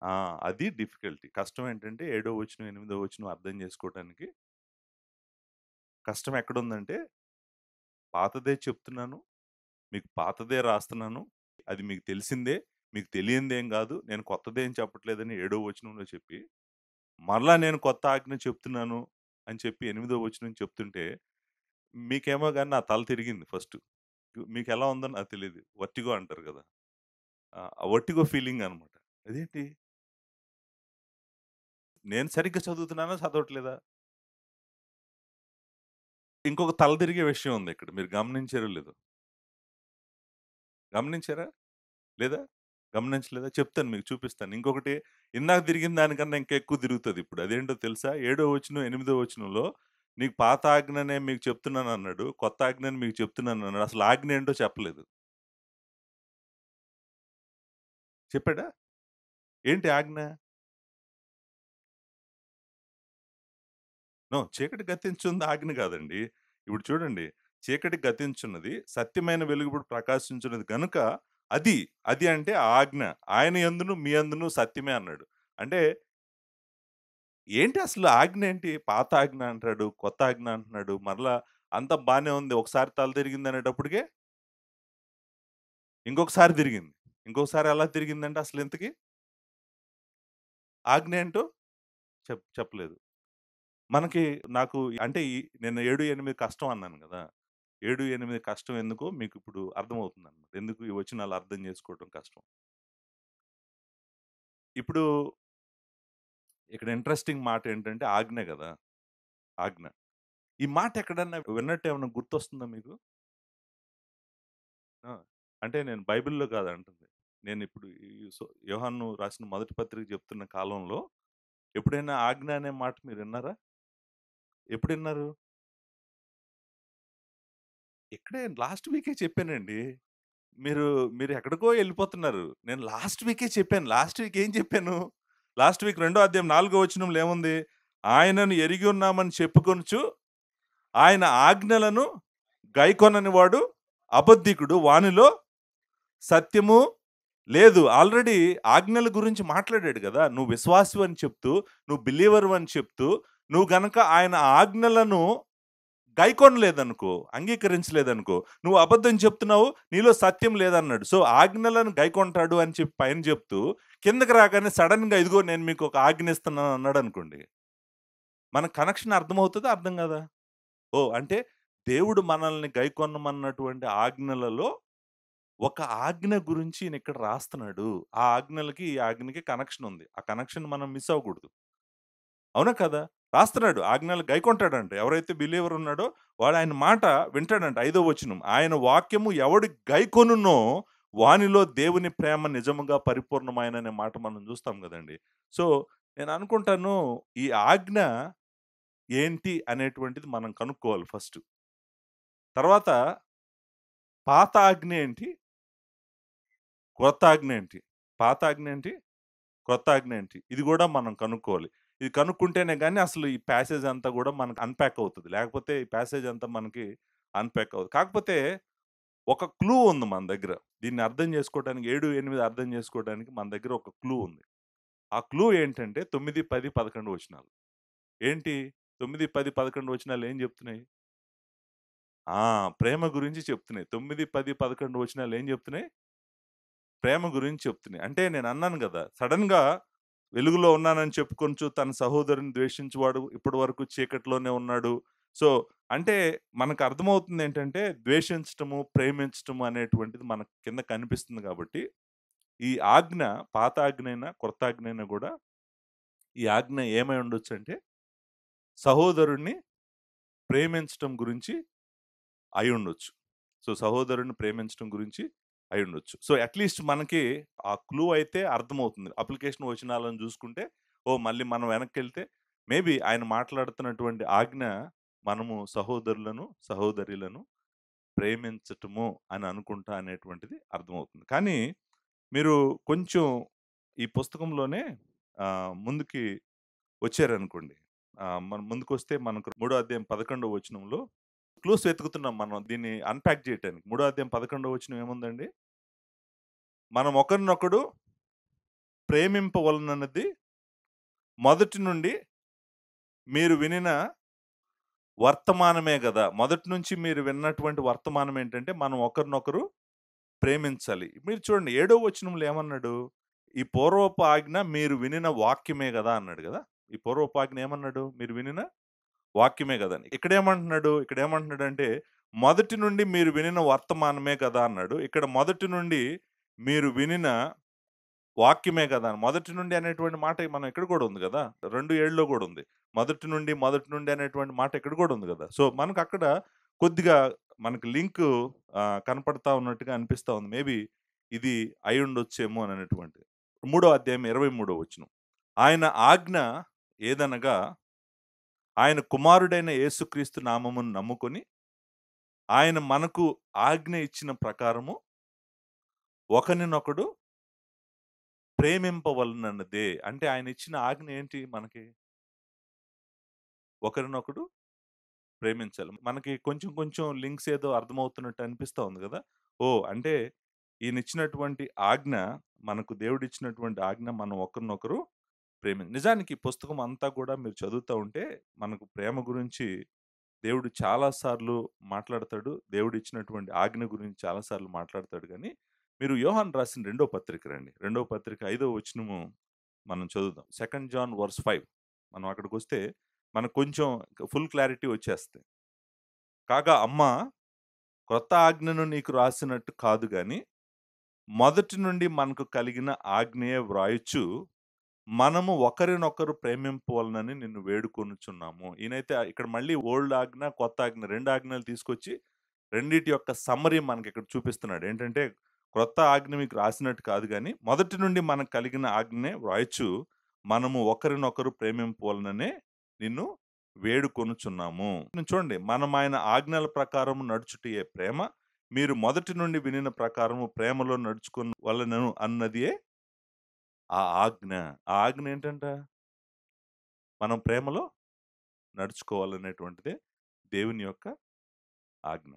ఆ! అది డిఫికల్టీ. కష్టం ఏంటంటే ఏడో వచనం, ఎనిమిదో వచనం అర్థం చేసుకోవటానికి కష్టం ఎక్కడుందంటే పాతదే చెప్తున్నాను. మీకు పాతదే రాస్తున్నాను. అది మీకు తెలిసిందే. మీకు తెలియనిదేం గాదు. నేను కొత్తదేం చెప్పట్లేదని ఏడో వచనంలో చెప్పి, మరలా నేను కొత్త ఆజ్ఞ చెప్తున్నాను అని చెప్పి ఎనిమిదో వచనం చెప్తుంటే, మీకేమో గాని నా తల తిరిగింది ఫస్టు. మీకెలా ఉందో నాకు తెలీదు. వర్టిగో అంటారు గదా! ఆ వర్టిగో ఫీలింగ్ అనమాట. అదేంటి? నేను సరిగ్గా చదువుతున్నానా? చదవట్లేదా? ఇంకొక తల తిరిగే విషయం ఉంది ఇక్కడ. మీరు గమనించారో లేదో? గమనించారా? లేదా? గమనించలేదా? చెప్తాను మీకు చూపిస్తాను. ఇంకొకటి ఇందాక తిరిగిన దానికన్నా ఇంకా ఎక్కువ తిరుగుతదిప్పుడు. అదేంటో తెలుసా? ఏడో వచనం, ఎనిమిదో వచనంలో నీకు పాత ఆజ్ఞనే మీకు చెప్తున్నానన్నాడు. కొత్త ఆజ్ఞని మీకు చెప్తున్నానన్నాడు. అసలు ఆజ్ఞ ఏంటో చెప్పలేదు. చెప్పాడా? ఏంటి ఆజ్ఞ? నో. చీకటి గతించుంది ఆజ్ఞ కాదండి. ఇప్పుడు చూడండి. చీకటి గతించున్నది. సత్యమైన వెలుగు ప్రకాశించున్నది గనుక అది. అది అంటే ఆ ఆజ్ఞ. ఆయన యందును, మీ యందును సత్యమే అన్నాడు. అంటే ఏంటి అసలు ఆజ్ఞ ఏంటి? పాత ఆజ్ఞ అంటాడు, కొత్త ఆజ్ఞ అంటున్నాడు. మరలా అంతా బానే ఉంది. ఒకసారి తల తిరిగిందనేటప్పటికే ఇంకొకసారి తిరిగింది. ఇంకొకసారి ఎలా తిరిగిందంటే అసలింతకి ఆజ్ఞ ఏంటో చెప్పలేదు. మనకి నాకు అంటే నేను 7, 8 కష్టం అన్నాను గదా! 7, 8 కష్టం ఎందుకో మీకిప్పుడు అర్థమవుతుందన్నమాట. ఎందుకు ఈ వచనాలు అర్థం చేసుకోవడం కష్టం. ఇప్పుడు ఇక్కడ ఇంట్రెస్టింగ్ మాట ఏంటంటే ఆజ్ఞ గదా! ఆజ్ఞ. ఈ మాట ఎక్కడన్నా విన్నట్టు ఏమన్నా గుర్తొస్తుందా మీకు? ఆ! అంటే నేను బైబిల్‌లో కాదంటుంది. నేనిప్పుడు ఈ యోహాను రాసిన మొదటి పత్రిక చెప్తున్న కాలంలో ఎప్పుడైనా ఆజ్ఞ అనే మాట మీరిన్నారా? ఎప్పుడిన్నారు? ఇక్కడే లాస్ట్ వీకే చెప్పానండి. మీరు మీరు ఎక్కడికో ఎళ్ళిపోతున్నారు. నేను లాస్ట్ వీకే చెప్పాను. లాస్ట్ వీక్ ఏం చెప్పాను? లాస్ట్ వీక్ రెండో అధ్యాయం 4 వచనంలో ఏముంది? ఆయనను ఎరిగి ఉన్నామని చెప్పుకొనుచు, ఆయన ఆజ్ఞలను గైకొనని వాడు అబద్ధికుడు. వానిలో సత్యము లేదు. ఆల్రెడీ ఆజ్ఞల గురించి మాట్లాడాడు గదా! నువ్వు విశ్వాసివని చెప్తూ, నువ్వు బిలీవర్‌వని చెప్తూ, నువ్వు గనక ఆయన ఆజ్ఞలను గైకొనలేదనుకో, అంగీకరించలేదనుకో, నువ్వు అబద్ధం చెప్తున్నావు, నీలో సత్యం లేదన్నాడు. సో, ఆజ్ఞలను గైకొంటాడు అని చెప్పి పైన చెప్తూ, కిందకి రాగానే సడెన్‌గా ఇదిగో నేను మీకొక ఆజ్ఞ ఇస్తున్నాను అన్నాడనుకోండి. మన కనెక్షన్ అర్థమవుతదా? అర్థం కాదా? ఓహ్! అంటే దేవుడు మనల్ని గైకొనమన్నటువంటి ఆజ్ఞలలో ఒక ఆజ్ఞ గురించి ఈయనిక్కడ రాస్తున్నాడు. ఆ ఆజ్ఞలకి, ఈ ఆజ్ఞకి కనెక్షన్ ఉంది. ఆ కనెక్షన్ మనం మిస్ అవ్వకూడదు. అవునా కదా! రాస్తున్నాడు. ఆజ్ఞలు గైకొంటాడంట. ఎవరైతే బిలీవర్ ఉన్నాడో వాడు ఆయన మాట వింటాడంట. 5వ వచనం. ఆయన వాక్యము ఎవడు గైకొనునో వానిలో దేవుని ప్రేమ నిజముగా పరిపూర్ణమాయననే మాట మనం చూస్తాం గదండీ. సో, నేను అనుకుంటాను ఈ ఆజ్ఞ ఏంటి అనేటువంటిది మనం కనుక్కోవాలి ఫస్టు. తర్వాత పాత ఆజ్ఞ ఏంటి? క్రొత్త ఆజ్ఞ ఏంటి? పాత ఆజ్ఞ ఏంటి? క్రొత్త ఆజ్ఞ ఏంటి? ఇది గూడా మనం కనుక్కోవాలి. ఇది కనుక్కుంటేనే గాని అసలు ఈ ప్యాసేజ్ అంతా గూడా మనకు అన్‌పాక్ అవుతది. లేకపోతే ఈ ప్యాసేజ్ అంతా మనకి అన్‌పాక్ అవ్వదు. కాకపోతే ఒక క్లూ ఉంది మన దగ్గర. దీన్ని అర్థం చేసుకోవడానికి 7, 8 అర్థం చేసుకోవడానికి మన దగ్గర ఒక క్లూ ఉంది. ఆ క్లూ ఏంటంటే 9, 10, 11 వచనాలు. ఏంటి 9, 10, 11 వచనాలు ఏం జెప్తున్నాయి? ఆ! ప్రేమ గురించి చెప్తున్నాయి. 9, 10, 11 వచనాలు ఏం జెప్తున్నాయి? ప్రేమ గురించి చెప్తున్నాయి. అంటే నేనన్నాను గదా! సడెన్‌గా వెలుగులో ఉన్నానని చెప్పుకొనుచు తన సహోదరుని ద్వేషించువాడు ఇప్పటి వరకు చీకటిలోనే ఉన్నాడు. సో, అంటే మనకు అర్థమవుతుందేంటంటే ద్వేషించటము, ప్రేమించటము అనేటువంటిది మనకు కింద కనిపిస్తుంది గాబట్టి, ఈ ఆజ్ఞ పాత ఆజ్ఞైనా, కొత్త ఆజ్ఞైనా గూడా ఈ ఆజ్ఞ ఏమై ఉండొచ్చంటే, సహోదరుడిని ప్రేమించటం గురించి అయ్యుండొచ్చు. సో, సహోదరుడిని ప్రేమించటం గురించి అయ్యుండొచ్చు. సో, అట్‌లీస్ట్ మనకి ఆ క్లూ అయితే అర్థమవుతుంది. అప్లికేషన్ వచనాలను జూసుకుంటే, ఓహ్! మళ్ళీ మనం వెనక్కెళ్తే మేబీ ఆయన మాట్లాడుతున్నటువంటి ఆజ్ఞ మనము సహోదరులను, సహోదరీలను ప్రేమించటము అని అనుకుంటా అనేటువంటిది అర్థమవుతుంది. కానీ మీరు కొంచెం ఈ పుస్తకంలోనే ముందుకి వచ్చారనుకోండి. మనం ముందుకొస్తే మనకు మూడో అధ్యాయం 11 వచనంలో క్లూస్ వెతుకుతున్నాం మనం దీన్ని అన్‌పాక్ జేయటానికి. మూడో అధ్యాయం 11 వచనం ఏముందండి? మనం ఒకరినొకడు ప్రేమింపవలనన్నది మొదటి నుండి మీరు వినిన వర్తమానమే గదా! మొదటి నుంచి మీరు విన్నటువంటి వర్తమానం ఏంటంటే, మనం ఒకరినొకరు ప్రేమించాలి. మీరు చూడండి ఏడో వచనంలో ఏమన్నాడు? ఈ పూర్వపు ఆజ్ఞ మీరు వినిన వాక్యమే గదా! అన్నాడు గదా! ఈ పూర్వపు ఆజ్ఞ ఏమన్నాడు? మీరు వినిన వాక్యమే గదా! అని. ఇక్కడేమంటున్నాడంటే, మొదటి నుండి మీరు వినిన వర్తమానమే కదా! అన్నాడు. ఇక్కడ మొదటి నుండి మీరు వినిన వాక్యమే గదా! అని. మొదటి నుండి అనేటువంటి మాట మనం ఇక్కడ గూడా ఉంది గదా! 2:7లో గూడా ఉంది. మొదటి నుండి అనేటువంటి మాట ఇక్కడ గూడా ఉంది గదా! సో, మనకక్కడ కొద్దిగా మనకి లింకు కనపడతా ఉన్నట్టుగా అనిపిస్తా ఉంది. మేబీ ఇది అయ్యుండొచ్చేమో అని అనేటువంటిది. మూడో అధ్యాయం 23 వచనం. ఆయన ఆజ్ఞ ఏదనగా, ఆయన కుమారుడైన యేసుక్రీస్తు నామమును నమ్ముకొని, ఆయన మనకు ఆజ్ఞ ఇచ్చిన ప్రకారము ఒకనినొకడు ప్రేమింపవలనన్నదే. అంటే ఆయన ఇచ్చిన ఆజ్ఞ ఏంటి మనకి? ఒకరినొకడు ప్రేమించాలి. మనకి కొంచెం కొంచెం లింక్స్ ఏదో అర్థమవుతున్నట్టు అనిపిస్తా ఉంది గదా! ఓహ్! అంటే ఈయనిచ్చినటువంటి ఆజ్ఞ, మనకు దేవుడిచ్చినటువంటి ఆజ్ఞ మనం ఒకరినొకరు నిజానికి ఈ పుస్తకం అంతా కూడా మీరు చదువుతా ఉంటే, మనకు ప్రేమ గురించి దేవుడు చాలా సార్లు మాట్లాడతాడు. దేవుడిచ్చినటువంటి ఆజ్ఞ గురించి చాలా సార్లు మాట్లాడతాడు గానీ, మీరు యోహాను రాసిన రెండో పత్రిక రండి. రెండో పత్రిక 5వ వచనము మనం చదువుదాం. 2 జాన్ వర్స్ 5 మనం అక్కడికొస్తే మనకు కొంచెం ఫుల్ క్లారిటీ వచ్చేస్తది. కాగా అమ్మా, క్రొత్త ఆజ్ఞను నీకు రాసినట్టు కాదు గాని, మొదటి నుండి మనకు కలిగిన ఆజ్ఞయే వ్రాయుచు, మనము ఒకరినొకరు ప్రేమింపవలనని నిన్ను వేడుకొనుచున్నాము. ఈయనైతే ఇక్కడ మళ్ళీ ఓల్డ్ ఆజ్ఞ, కొత్త ఆజ్ఞ 2 ఆజ్ఞలు తీసుకొచ్చి, రెండిటి యొక్క సమ్మరీ మనకిక్కడ చూపిస్తున్నాడు. ఏంటంటే, క్రొత్త ఆజ్ఞ మీకు రాసినట్టు కాదు గానీ, మొదటి నుండి మనకు కలిగిన ఆజ్ఞనే వ్రాయచు, మనము ఒకరినొకరు ప్రేమింపవలననే నిన్ను వేడుకొనుచున్నాము. చూడండి, మనం ఆయన ఆజ్ఞల ప్రకారము నడుచుటయే ప్రేమ. మీరు మొదటి నుండి వినిన ప్రకారము ప్రేమలో నడుచుకొనవలెనను అన్నదియే ఆ ఆజ్ఞ. ఆ ఆజ్ఞ ఏంటంట? మనం ప్రేమలో నడుచుకోవాలనేటువంటిదే దేవుని యొక్క ఆజ్ఞ.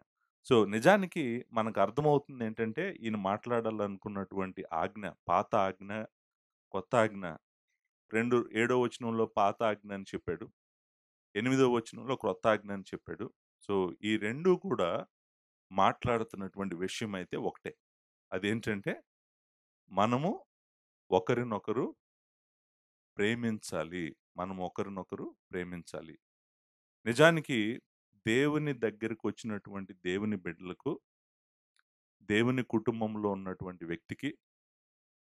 సో, నిజానికి మనకు అర్థమవుతుందేంటంటే, ఈయన మాట్లాడాలనుకున్నటువంటి ఆజ్ఞ, పాత ఆజ్ఞ, కొత్త ఆజ్ఞ. 7 వచనంలో పాత ఆజ్ఞ అని చెప్పాడు. 8 వచనంలో క్రొత్త ఆజ్ఞ అని చెప్పాడు. సో, ఈ 2 కూడా మాట్లాడుతున్నటువంటి విషయం అయితే ఒకటే. అదేంటంటే, మనము ఒకరినొకరు ప్రేమించాలి. మనం ఒకరినొకరు ప్రేమించాలి. నిజానికి దేవుని దగ్గరకొచ్చినటువంటి దేవుని బిడ్డలకు, దేవుని కుటుంబంలో ఉన్నటువంటి వ్యక్తికి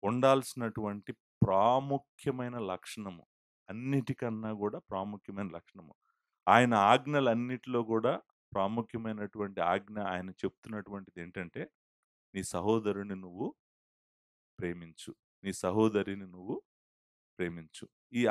ఉండాల్సినటువంటి ప్రాముఖ్యమైన లక్షణము. అన్నిటికన్నా గూడా ప్రాముఖ్యమైన లక్షణము. ఆయన ఆజ్ఞలన్నిటిలో గూడా ప్రాముఖ్యమైనటువంటి ఆజ్ఞ ఆయన చెప్తున్నటువంటిదేంటంటే, నీ సహోదరుని నువ్వు ప్రేమించు. నీ సహోదరిని నువ్వు ప్రేమించు. ఈ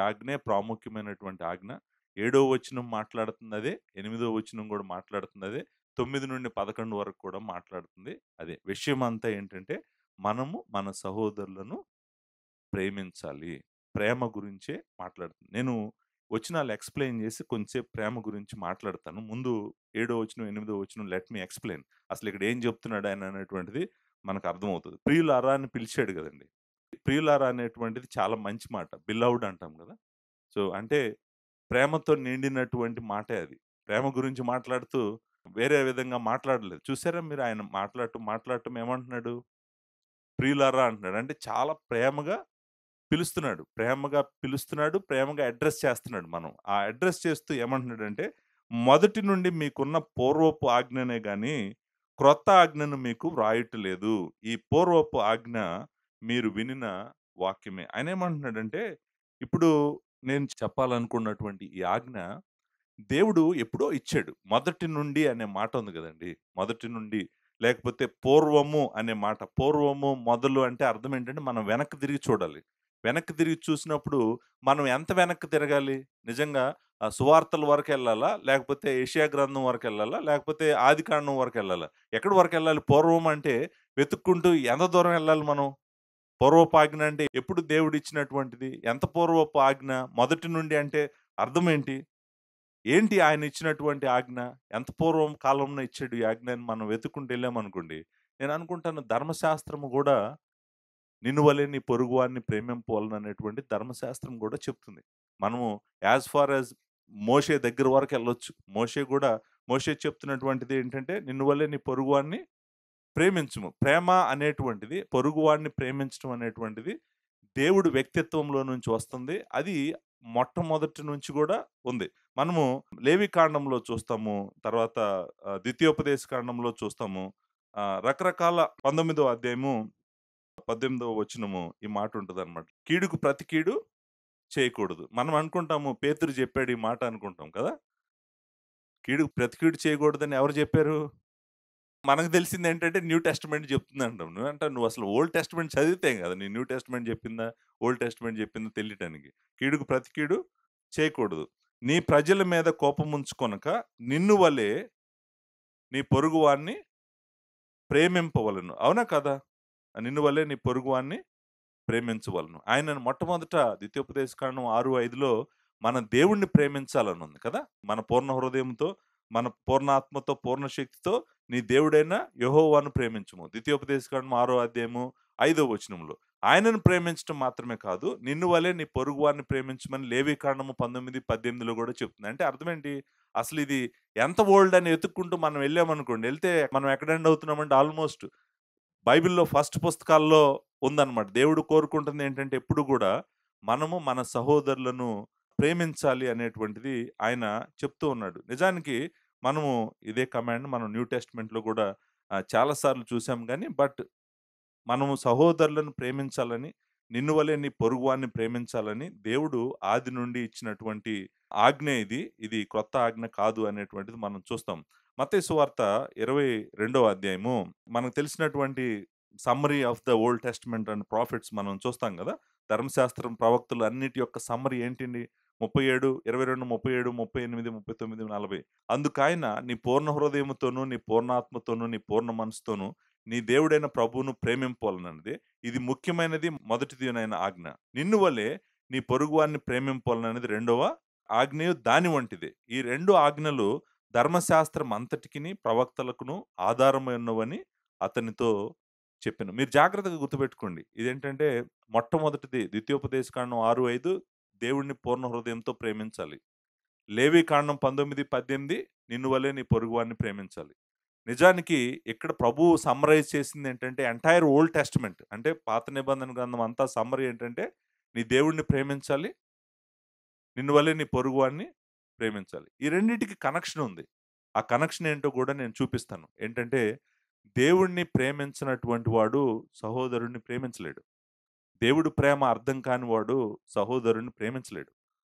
ఆజ్ఞే ప్రాముఖ్యమైనటువంటి ఆజ్ఞ. ఏడో వచనం మాట్లాడుతుందదే. ఎనిమిదో వచనం గూడా మాట్లాడుతుందదే. 9-11 వరకు కూడా మాట్లాడుతుంది అదే. విషయమంతా ఏంటంటే, మనము మన సహోదరులను ప్రేమించాలి. ప్రేమ గురించే మాట్లాడుతుంది. నేను వచనాలు ఎక్స్‌ప్లెయిన్ జేసి కొంచెంసేపు ప్రేమ గురించి మాట్లాడతాను. ముందు ఏడో వచనం, ఎనిమిదో వచనం లెట్ మీ ఎక్స్‌ప్లెయిన్. అసలిక్కడ ఏం జెప్తున్నాడు ఆయన అనేటువంటిది మనకు అర్థమవుతది. ప్రియులారా అని పిలిచాడు గదండీ! ప్రియులారా అనేటువంటిది చాలా మంచి మాట. బిలవ్డ్ అంటాం గదా! సో, అంటే ప్రేమతో నిండినటువంటి మాటే అది. ప్రేమ గురించి మాట్లాడుతూ వేరే విధంగా మాట్లాడలేదు. చూసారా మీరు ఆయన మాట్లాడటం ఏమంటున్నాడు? ప్రియులారా అంటున్నాడు. అంటే చాలా ప్రేమగా పిలుస్తున్నాడు. ప్రేమగా పిలుస్తున్నాడు. ప్రేమగా అడ్రెస్ చేస్తున్నాడు మనం. ఆ అడ్రెస్ చేస్తూ ఏమంటున్నాడంటే, మొదటి నుండి మీకున్న పూర్వపు ఆజ్ఞనే గాని, క్రొత్త ఆజ్ఞను మీకు వ్రాయట్లేదు. ఈ పూర్వపు ఆజ్ఞ మీరు వినిన వాక్యమే. ఆయనేమంటున్నాడంటే, ఇప్పుడు నేను చెప్పాలనుకున్నటువంటి ఈ ఆజ్ఞ దేవుడు ఎప్పుడో ఇచ్చాడు. మొదటి నుండి అనే మాట ఉంది గదండీ! మొదటి నుండి లేకపోతే పూర్వము అనే మాట. పూర్వము, మొదలు అంటే అర్థం ఏంటంటే మనం వెనక్కి తిరిగి చూడాలి. వెనక్కి తిరిగి చూసినప్పుడు మనం ఎంత వెనక్కి తిరగాలి? నిజంగా సువార్తల వరకెళ్ళాలా? లేకపోతే యెషయా గ్రంథం వరకెళ్ళాలా? లేకపోతే ఆదికాండం వరకెళ్ళాలా? ఎక్కడి వరకెళ్ళాలి? పూర్వం అంటే వెతుక్కుంటూ ఎంత దూరం ఎళ్ళాలి మనం? పూర్వపు ఆజ్ఞ అంటే ఎప్పుడు దేవుడిచ్చినటువంటిది? ఎంత పూర్వపు ఆజ్ఞ? మొదటి నుండి అంటే అర్థం ఏంటి? ఏంటి ఆయన ఇచ్చినటువంటి ఆజ్ఞ? ఎంత పూర్వం కాలంలో ఇచ్చాడు ఈ ఆజ్ఞ అని మనం వెతుక్కుంటూ ఎళ్ళామనుకోండి, నేననుకుంటాను ధర్మశాస్త్రము గూడా నిన్ను వలె నీ పొరుగువాడిని ప్రేమింపవలననేటువంటి ధర్మశాస్త్రం గూడా చెప్తుంది. మనము యాస్ ఫార్ యాస్ మోషే దగ్గర వరకెళ్ళొచ్చు. మోషే చెప్తున్నటువంటిది ఏంటంటే, నిన్ను వలె నీ పొరుగువాడిని ప్రేమించుము. ప్రేమ అనేటువంటిది పొరుగువాడిని ప్రేమించడం అనేటువంటిది దేవుడి వ్యక్తిత్వంలో నుంచి వస్తుంది. అది మొట్టమొదటి నుంచి గూడా ఉంది. మనము లేవికాండంలో చూస్తాము. తర్వాత ద్వితీయోపదేశ కాండంలో చూస్తాము. రకరకాల 19వ అధ్యాయము 18వ వచనము ఈ మాట ఉంటదనమాట. కీడుకు ప్రతి కీడు చేయకూడదు. మనం అనుకుంటాము పేతురు జెప్పాడు ఈ మాట అనుకుంటాం కదా! కీడుకు ప్రతి కీడు చేయకూడదని ఎవరు జెప్పారు? మనకు తెలిసిందేంటంటే న్యూ టెస్టమెంట్ చెప్తుందంటాం. నువ్వంటావు నువ్వసలు ఓల్డ్ టెస్టమెంట్ చదివితే కదా! నీ న్యూ టెస్టమెంట్ చెప్పిందా? ఓల్డ్ టెస్టమెంట్ చెప్పిందా తెలియటానికి. కీడుకు ప్రతి కీడు చేయకూడదు. నీ ప్రజల మీద కోపముంచుకొనక నిన్ను వలె నీ పొరుగువాడిని ప్రేమింపవలెను. అవునా కాదా? నిన్ను వలె నీ పొరుగువాడిని ప్రేమించవలను. ఆయనను మొట్టమొదట ద్వితీయోపదేశకాండం 6:5లో మన దేవుడిని ప్రేమించాలనుంది కదా! మన పూర్ణ హృదయంతో, మన పూర్ణ ఆత్మతో, పూర్ణ శక్తితో నీ దేవుడైన యెహోవాను ప్రేమించుము. ద్వితీయోపదేశకాండం 6 అధ్యాయము 5 వచనంలో. ఆయనను ప్రేమించటం మాత్రమే కాదు, నిన్ను వలె నీ పొరుగువారిని ప్రేమించమని లేవికాండము 19, 18లో గూడా చెప్తుంది. అంటే అర్థమేంటి? అసలిది ఎంత ఓల్డ్ అని వెతుక్కుంటూ మనం ఎళ్ళామనుకోండి, ఎళ్తే మనం ఎక్కడ ఎండ్ అవుతున్నామంటే ఆల్‌మోస్ట్ బైబిల్‌లో ఫస్ట్ పుస్తకాల్లో ఉందన్నమాట. దేవుడు కోరుకుంటుంది ఏంటంటే ఎప్పుడు గూడా మనము మన సహోదరులను ప్రేమించాలి అనేటువంటిది ఆయన చెప్తూ ఉన్నాడు. నిజానికి మనము ఇదే కమాండ్ మనం న్యూ టెస్ట్‌మెంట్‌లో గూడా చాలా సార్లు చూసాం గానీ, మనము సహోదరులను ప్రేమించాలని, నిన్ను వలె నీ పొరుగువాడిని ప్రేమించాలని దేవుడు ఆది నుండి ఇచ్చినటువంటి ఆజ్ఞ ఇది. ఇది క్రొత్త ఆజ్ఞ కాదు అనేటువంటిది మనం చూస్తాం. మత్తయి సువార్త 22వ అధ్యాయము మనకు తెలిసినటువంటి summary of the old testament and profits మనం చూస్తాం గదా! ధర్మశాస్త్రం, ప్రవక్తలు అన్నిటి యొక్క సమ్మరీ ఏంటండి? 37, 22, 37, 38, 39, 40 అందుకాయన నీ పూర్ణ హృదయముతోను, నీ పూర్ణాత్మతోను, నీ పూర్ణ మనసుతోను నీ దేవుడైన ప్రభువును ప్రేమింపాలనన్నది ఇది ముఖ్యమైనది మొదటిదినైన ఆజ్ఞ. నిన్ను వలె నీ పొరుగువారిని ప్రేమింపాలననేది రెండవ ఆజ్ఞయు దాని వంటిదే. ఈ 2 ఆజ్ఞలు ధర్మశాస్త్రం అంతటికిని ప్రవక్తలకును ఆధారమై ఉన్నవని అతనితో చెప్పెను. మీరు జాగ్రత్తగా గుర్తుపెట్టుకోండి. ఇదేంటంటే మొట్టమొదటిది ద్వితీయోపదేశకాండం 6, 5 దేవుడిని పూర్ణ హృదయంతో ప్రేమించాలి. లేవికాండం 19, 18 నిన్ను వలె నీ పొరుగువాడిని ప్రేమించాలి. నిజానికి ఇక్కడ ప్రభువు సమ్మరైజ్ చేసిందేంటంటే ఎంటైర్ ఓల్డ్ టెస్టమెంట్ అంటే పాత నిబంధన గ్రంథం అంతా సమ్మరీ ఏంటంటే నీ దేవుడిని ప్రేమించాలి. నిన్ను వలె నీ పొరుగువాడిని ప్రేమించాలి. ఈ రెండిటికి కనెక్షన్ ఉంది. ఆ కనెక్షన్ ఏంటో గూడా నేను చూపిస్తాను. ఏంటంటే దేవుడిని ప్రేమించనటువంటి వాడు సహోదరుడిని ప్రేమించలేడు. దేవుడు ప్రేమ అర్థం కాని వాడు సహోదరుడిని ప్రేమించలేడు.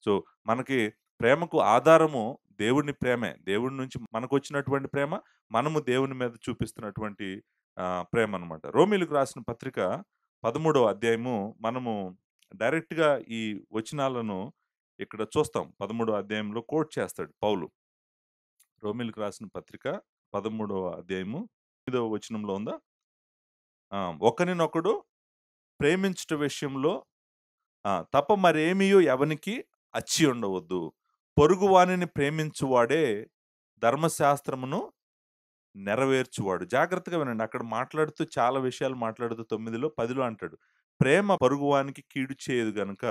సో, మనకి ప్రేమకు ఆధారము దేవుని ప్రేమే. దేవుడి నుంచి మనకొచ్చినటువంటి ప్రేమ, మనము దేవుని మీద చూపిస్తున్నటువంటి ప్రేమనమాట. రోమీయులకు రాసిన పత్రిక 13వ అధ్యాయము మనము డైరెక్ట్‌గా ఈ వచనాలను ఇక్కడ చూస్తాం. 13వ అధ్యాయంలో కోట్ చేస్తాడు పౌలు. రోమీయులకు రాసిన పత్రిక 13వ అధ్యాయము 8వ వచనంలో ఉందా? ఆ! ఒకనినొకడు ప్రేమించుట విషయంలో తప్ప మరేమియు ఎవనికి అచ్చి ఉండవద్దు. పొరుగువానిని ప్రేమించువాడే ధర్మశాస్త్రమును నెరవేర్చువాడు. జాగ్రత్తగా వినండి. అక్కడ మాట్లాడుతూ చాలా విషయాలు మాట్లాడుతూ 9లో, 10లో అంటాడు. ప్రేమ పొరుగువానికి కీడు చేయదు గనుక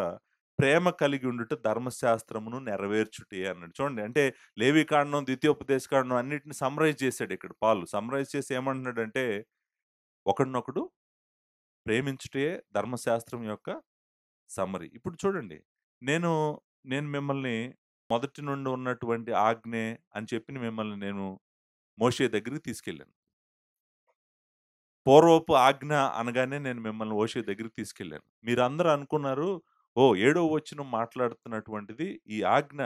ప్రేమ కలిగి ఉండుట ధర్మశాస్త్రమును నెరవేర్చుటే అన్నాడు. చూడండి అంటే లేవికాండం, ద్వితీయోపదేశకాండం అన్నిటిని సమ్మరైజ్ చేసాడు ఇక్కడ పాలు. సమ్మరైజ్ చేసి ఏమంటున్నాడంటే ఒకడినొకడు ప్రేమించుటే ధర్మశాస్త్రం యొక్క సమ్మరీ. ఇప్పుడు చూడండి. నేను, నేను మిమ్మల్ని మొదటి నుండి ఉన్నటువంటి ఆజ్ఞే అని చెప్పి మిమ్మల్ని నేను మోషే దగ్గరికి తీసుకెళ్ళాను. పూర్వపు ఆజ్ఞ అనగానే నేను మిమ్మల్ని మోషే దగ్గరికి తీసుకెళ్ళాను. మీరందరూ అనుకున్నారు, ఓహ్! ఏడో వచనం మాట్లాడుతున్నటువంటిది ఈ ఆజ్ఞ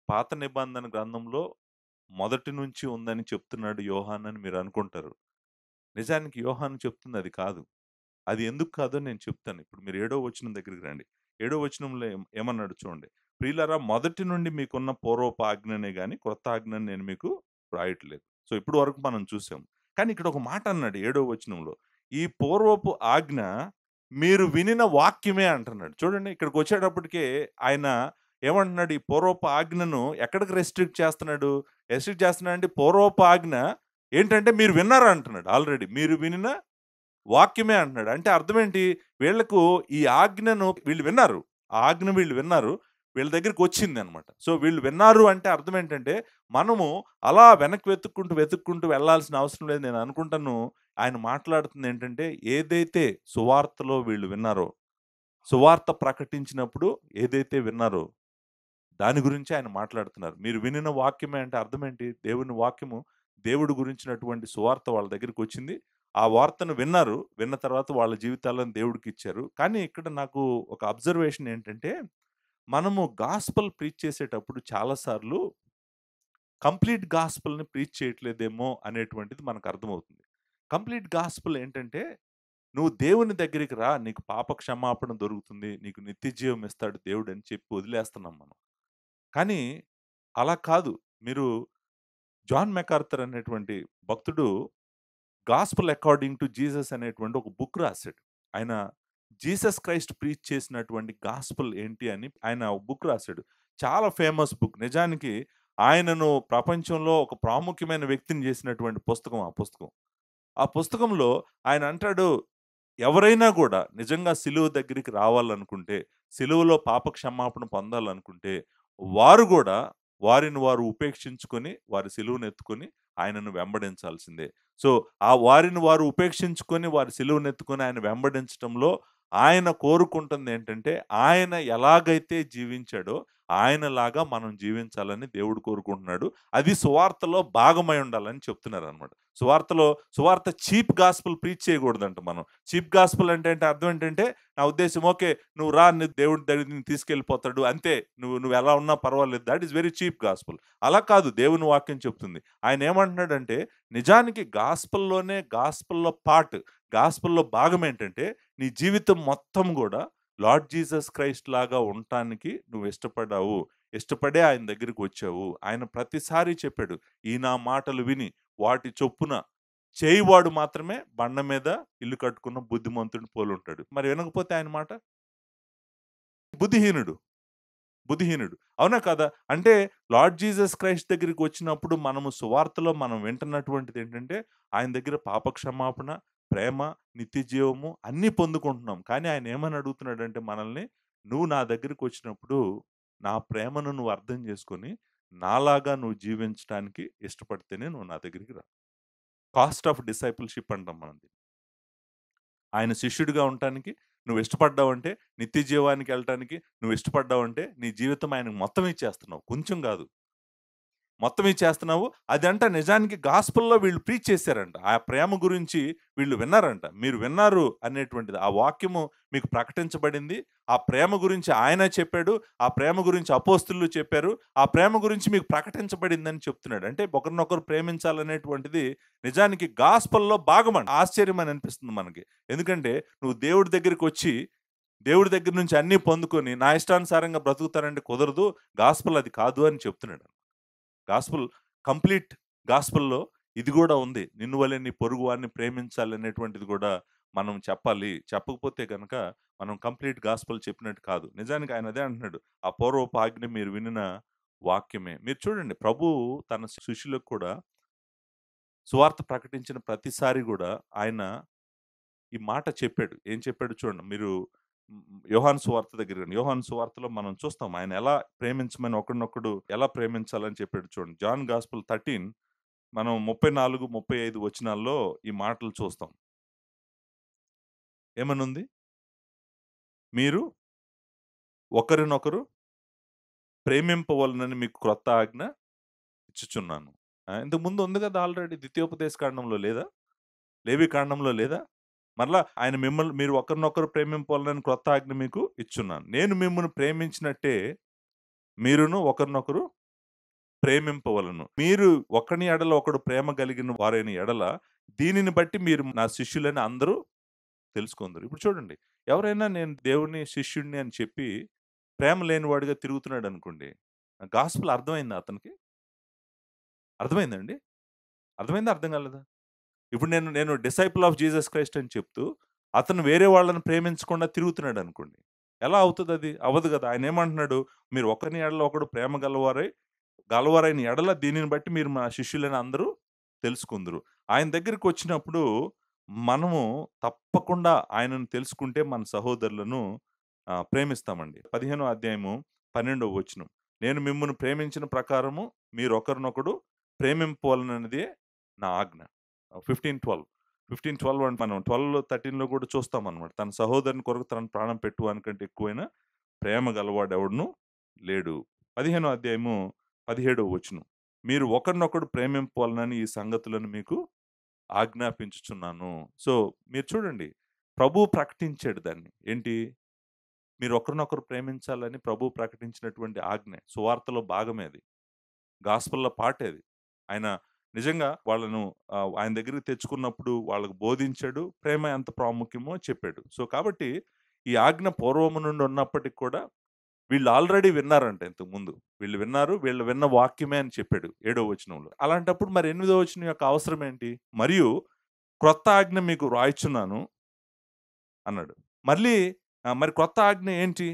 పాత నిబంధన గ్రంథంలో మొదటి నుంచి ఉందని చెప్తున్నాడు యోహాన్ అని మీరు అనుకుంటారు. నిజానికి యోహాను చెప్తుంది అది కాదు. అది ఎందుకు కాదో నేను చెప్తాను. ఇప్పుడు మీరు ఏడో వచనం దగ్గరికి రండి. ఏడో వచనంలో ఏమన్నాడు చూడండి. ప్రియులారా మొదటి నుండి మీకున్న పూర్వపు ఆజ్ఞనే గాని, క్రొత్త ఆజ్ఞని నేను మీకు వ్రాయట్లేదు. సో, ఇప్పటి వరకు మనం చూసాం. కానీ ఇక్కడ ఒక మాట అన్నాడు ఏడో వచనంలో. ఈ పూర్వపు ఆజ్ఞ మీరు వినిన వాక్యమే అంటున్నాడు. చూడండి ఇక్కడికొచ్చేటప్పటికే ఆయన ఏమంటున్నాడు? ఈ పూర్వపు ఆజ్ఞను ఎక్కడికి రెస్ట్రిక్ట్ చేస్తున్నాడు? రెస్ట్రిక్ట్ చేస్తున్నాడంటే పూర్వపు ఆజ్ఞ ఏంటంటే మీరు విన్నారు అంటున్నాడు ఆల్రెడీ. మీరు వినిన వాక్యమే అంటున్నాడు. అంటే అర్థమేంటి? వీళ్ళకు ఈ ఆజ్ఞను వీళ్ళు విన్నారు. ఆ ఆజ్ఞ వీళ్ళు విన్నారు. వీళ్ళ దగ్గరికొచ్చిందనమాట. సో, వీళ్ళు విన్నారు అంటే అర్థం ఏంటంటే, మనము అలా వెనక్కి వెతుక్కుంటూ వెళ్ళాల్సిన అవసరం లేదు. నేను అనుకుంటాను, ఆయన మాట్లాడుతుందేంటంటే, ఏదైతే సువార్తలో వీళ్ళు విన్నారో, సువార్త ప్రకటించినప్పుడు ఏదైతే విన్నారో దాని గురించి ఆయన మాట్లాడుతున్నారు. మీరు వినిన వాక్యమే అంటే అర్థమేంటి? దేవుని వాక్యము, దేవుడు గురించినటువంటి సువార్త వాళ్ళ దగ్గరికొచ్చింది. ఆ వార్తను విన్నారు. విన్న తర్వాత వాళ్ళ జీవితాలను దేవుడికిచ్చారు. కానీ ఇక్కడ నాకు ఒక అబ్జర్వేషన్ ఏంటంటే, మనము గాస్పెల్ ప్రీచ్ చేసేటప్పుడు చాలా సార్లు కంప్లీట్ గాస్పెల్‌ని ప్రీచ్ చేయట్లేదేమో అనేటువంటిది మనకర్థమవుతుంది. కంప్లీట్ గాస్పెల్ ఏంటంటే, నువ్వు దేవుని దగ్గరికి రా, నీకు పాప క్షమాపణ దొరుకుతుంది. నీకు నిత్య జీవం ఇస్తాడు దేవుడని చెప్పి వదిలేస్తున్నాం మనం. కానీ అలా కాదు. మీరు జాన్ మెకార్థర్ అనేటువంటి భక్తుడు 'గాస్పెల్ అకార్డింగ్ టు జీసస్' అనేటువంటి ఒక బుక్ రాసాడు. ఆయన జీసస్ క్రైస్ట్ ప్రీచ్ చేసినటువంటి గాస్పెల్ ఏంటి అని ఆయన ఒక బుక్ రాసాడు. చాలా ఫేమస్ బుక్. నిజానికి ఆయనను ప్రపంచంలో ఒక ప్రాముఖ్యమైన వ్యక్తిని చేసినటువంటి పుస్తకం ఆ పుస్తకం. ఆ పుస్తకంలో ఆయన అంటాడు, ఎవరైనా గూడా నిజంగా సిలువ దగ్గరికి రావాలనుకుంటే, సిలువలో పాప క్షమాపణ పొందాలనుకుంటే, వారు గూడా వారిని వారు ఉపేక్షించుకొని, వారి సిలువనెత్తుకొని ఆయనను వెంబడించాల్సిందే. సో, ఆ వారిని వారు ఉపేక్షించుకొని, వారి సిలువనెత్తుకొని ఆయన వెంబడించటంలో ఆయన కోరుకుంటుందేంటంటే, ఆయన ఎలాగైతే జీవించాడో, ఆయనలాగా మనం జీవించాలని దేవుడు కోరుకుంటున్నాడు. అది సువార్తలో భాగమై ఉండాలని చెప్తున్నారనమాట. సువార్త చీప్ గాస్పెల్ ప్రీచ్ చేయకూడదంట మనం. చీప్ గాస్పెల్ అంటే అర్థం ఏంటంటే, నా ఉద్దేశ్యం ఓకే. నువ్వు రా నీ దేవుడి దగ్గరికి నిన్ను తీసుకెళ్ళిపోతాడు. అంతే. నువ్వు ఎలా ఉన్నా పర్వాలేదు. That is very cheap gospel. అలా కాదు దేవుని వాక్యం చెప్తుంది. ఆయన ఏమంటున్నాడంటే, నిజానికి గాస్పెల్‌లో పార్ట్, గాస్పెల్‌లో భాగం ఏంటంటే, నీ జీవితం మొత్తం గూడా లార్డ్ జీసస్ క్రైస్ట్ లాగా ఉండటానికి నువ్వు ఇష్టపడ్డావు. ఇష్టపడే ఆయన దగ్గరికి వచ్చావు. ఆయన ప్రతిసారి చెప్పాడు, "ఈ నా మాటలు విని వాటి చొప్పున చేయువాడు మాత్రమే బండ మీద ఇల్లు కట్టుకున్న బుద్ధిమంతుడిని పోలుంటాడు." మరి వినకపోతే ఆయన మాట? బుద్ధిహీనుడు. బుద్ధిహీనుడు. అవునా కాదా? అంటే లార్డ్ జీసస్ క్రైస్ట్ దగ్గరికి వచ్చినప్పుడు మనము సువార్తలో మనం వింటున్నటువంటిదేంటంటే, ఆయన దగ్గర పాప క్షమాపణ, ప్రేమ, నిత్య జీవము అన్నీ పొందుకుంటున్నాం. కానీ ఆయన ఏమని అడుగుతున్నాడంటే మనల్ని, "నువ్వు నా దగ్గరికొచ్చినప్పుడు నా ప్రేమను నువ్వు అర్థం చేసుకొని, నాలాగా నువ్వు జీవించటానికి ఇష్టపడితేనే నువ్వు నా దగ్గరికి రా." కాస్ట్ ఆఫ్ డిసైపుల్‌షిప్ అంటాం మనం దీన్ని. ఆయన శిష్యుడిగా ఉండటానికి నువ్వు ఇష్టపడ్డావంటే, నిత్య జీవానికెళ్ళటానికి నువ్వు ఇష్టపడ్డావంటే, నీ జీవితం ఆయనకు మొత్తం ఇచ్చేస్తున్నావు. కొంచెం గాదు. మొత్తం ఇచ్చేస్తున్నావు. అదంట నిజానికి గాస్పెల్‌లో వీళ్ళు ప్రీచ్ చేశారంట. ఆ ప్రేమ గురించి వీళ్ళు విన్నారంట. మీరు విన్నారు అనేటువంటిది. ఆ వాక్యము మీకు ప్రకటించబడింది. ఆ ప్రేమ గురించి ఆయన చెప్పాడు. ఆ ప్రేమ గురించి అపోస్తలులు చెప్పారు. ఆ ప్రేమ గురించి మీకు ప్రకటించబడిందని చెప్తున్నాడు. అంటే ఒకరినొకరు ప్రేమించాలనేటువంటిది నిజానికి గాస్పెల్‌లో భాగమంట. ఆశ్చర్యమని అనిపిస్తుంది మనకి. ఎందుకంటే నువ్వు దేవుడి దగ్గరికొచ్చి, దేవుడి దగ్గర నుంచి అన్నీ పొందుకొని, నా ఇష్టానుసారంగా బ్రతుకుతానంటే కుదరదు. గాస్పెల్ అది కాదు అని చెప్తున్నాడు. గాస్పెల్ కంప్లీట్ గాస్పెల్‌లో ఇది గూడా ఉంది. నిన్ను వలె నీ పొరుగువాడిని ప్రేమించాలనేటువంటిది గూడా మనం చెప్పాలి. చెప్పకపోతే గనక మనం కంప్లీట్ గాస్పెల్ చెప్పినట్టు కాదు. నిజానికి ఆయన అదే అంటున్నాడు. ఆ పూర్వపు ఆజ్ఞ మీరు వినిన వాక్యమే. మీరు చూడండి ప్రభువు తన శిష్యులకు కూడా సువార్త ప్రకటించిన ప్రతిసారి గూడా ఆయన ఈ మాట చెప్పాడు. ఏం చెప్పాడో చూడండి. మీరు యోహాను సువార్త దగ్గర రండి. యోహాను సువార్తలో మనం చూస్తాం. ఆయన ఎలా ప్రేమించమని ఒకడినొకడు ఎలా ప్రేమించాలని చెప్పాడు చూడండి. జాన్ గాస్పెల్ 13 మనం 34, 35 వచనాల్లో ఈ మాటలు చూస్తాం. ఏమనుంది? మీరు ఒకరినొకరు ప్రేమింపవలనని మీకు క్రొత్త ఆజ్ఞ ఇచ్చుచున్నాను. ఇంతకు ముందు ఉంది కదా ఆల్రెడీ ద్వితీయోపదేశ కాండంలో లేదా? లేవికాండంలో లేదా? మరలా ఆయన మీరు ఒకరినొకరు ప్రేమింపాలని క్రొత్త ఆజ్ఞ మీకు ఇచ్చున్నాను. నేను మిమ్మును ప్రేమించినట్టే మీరును ఒకరినొకరు ప్రేమింపవలెను. మీరు ఒకని ఎడల ఒకడు ప్రేమ కలిగిన వారైన ఎడల దీనిని బట్టి మీరు నా శిష్యులని అందరూ తెలుసుకొందురు. ఇప్పుడు చూడండి, ఎవరైనా నేను దేవుని శిష్యుడిని అని చెప్పి ప్రేమ లేనివాడిగా తిరుగుతున్నాడనుకోండి, గాస్పెల్ అర్థమైందా అతనికి? అర్థమైందండి? అర్థమైందా? అర్థం కాలేదా? ఇప్పుడు నేను నేను డిసైపుల్ ఆఫ్ జీసస్ క్రైస్ట్ అని చెప్తూ, అతను వేరే వాళ్ళని ప్రేమించకుండా తిరుగుతున్నాడనుకోండి. ఎలా అవుతదది? అవ్వదు గదా! ఆయనేమంటున్నాడు? మీరు ఒకని ఎడల ఒకడు ప్రేమ గలవారైన ఎడల దీనిని బట్టి మీరు మా శిష్యులని అందరూ తెలుసుకుందురు. ఆయన దగ్గరికొచ్చినప్పుడు మనము తప్పకుండా ఆయనను తెలుసుకుంటే మన సహోదరులను ప్రేమిస్తామండి. 15వ అధ్యాయము 12వ వచనం. నేను మిమ్మును ప్రేమించిన ప్రకారము మీరు ఒకరినొకడు ప్రేమింపవలననిదే నా ఆజ్ఞ. 15:12 15:12 అంటే మనం 12:13లో కూడా చూస్తామన్నమాట. తన సహోదరుని కొరకు తన ప్రాణం పెట్టువానికంటే ఎక్కువైన ప్రేమ గలవాడెవడును లేడు. 15వ అధ్యాయము 17వ వచనం. మీరు ఒకరినొకడు ప్రేమింపవలనని ఈ సంగతులను మీకు ఆజ్ఞాపించుచున్నాను. సో, మీరు చూడండి, ప్రభువు ప్రకటించాడు దాన్ని. ఏంటి? మీరు ఒకరినొకరు ప్రేమించాలని ప్రభువు ప్రకటించినటువంటి ఆజ్ఞ. సువార్తలో భాగమే అది. గాస్పెల్‌లో పార్టే అది. ఆయన నిజంగా వాళ్ళను ఆయన దగ్గరికి తెచ్చుకున్నప్పుడు వాళ్ళకి బోధించాడు. ప్రేమ ఎంత ప్రాముఖ్యమో చెప్పాడు. సో, కాబట్టి ఈ ఆజ్ఞ పూర్వము నుండి ఉన్నప్పటికి కూడా వీళ్ళు ఆల్రెడీ విన్నారంట ఇంతకు ముందు. వీళ్ళు విన్నారు. వీళ్ళు విన్న వాక్యమే అని చెప్పాడు 7వ వచనంలో. అలాంటప్పుడు మరి 8వ వచనం యొక్క అవసరం ఏంటి? మరియు క్రొత్త ఆజ్ఞ మీకు రాయిచున్నాను అన్నాడు. మళ్ళీ మరి క్రొత్త ఆజ్ఞ ఏంటి?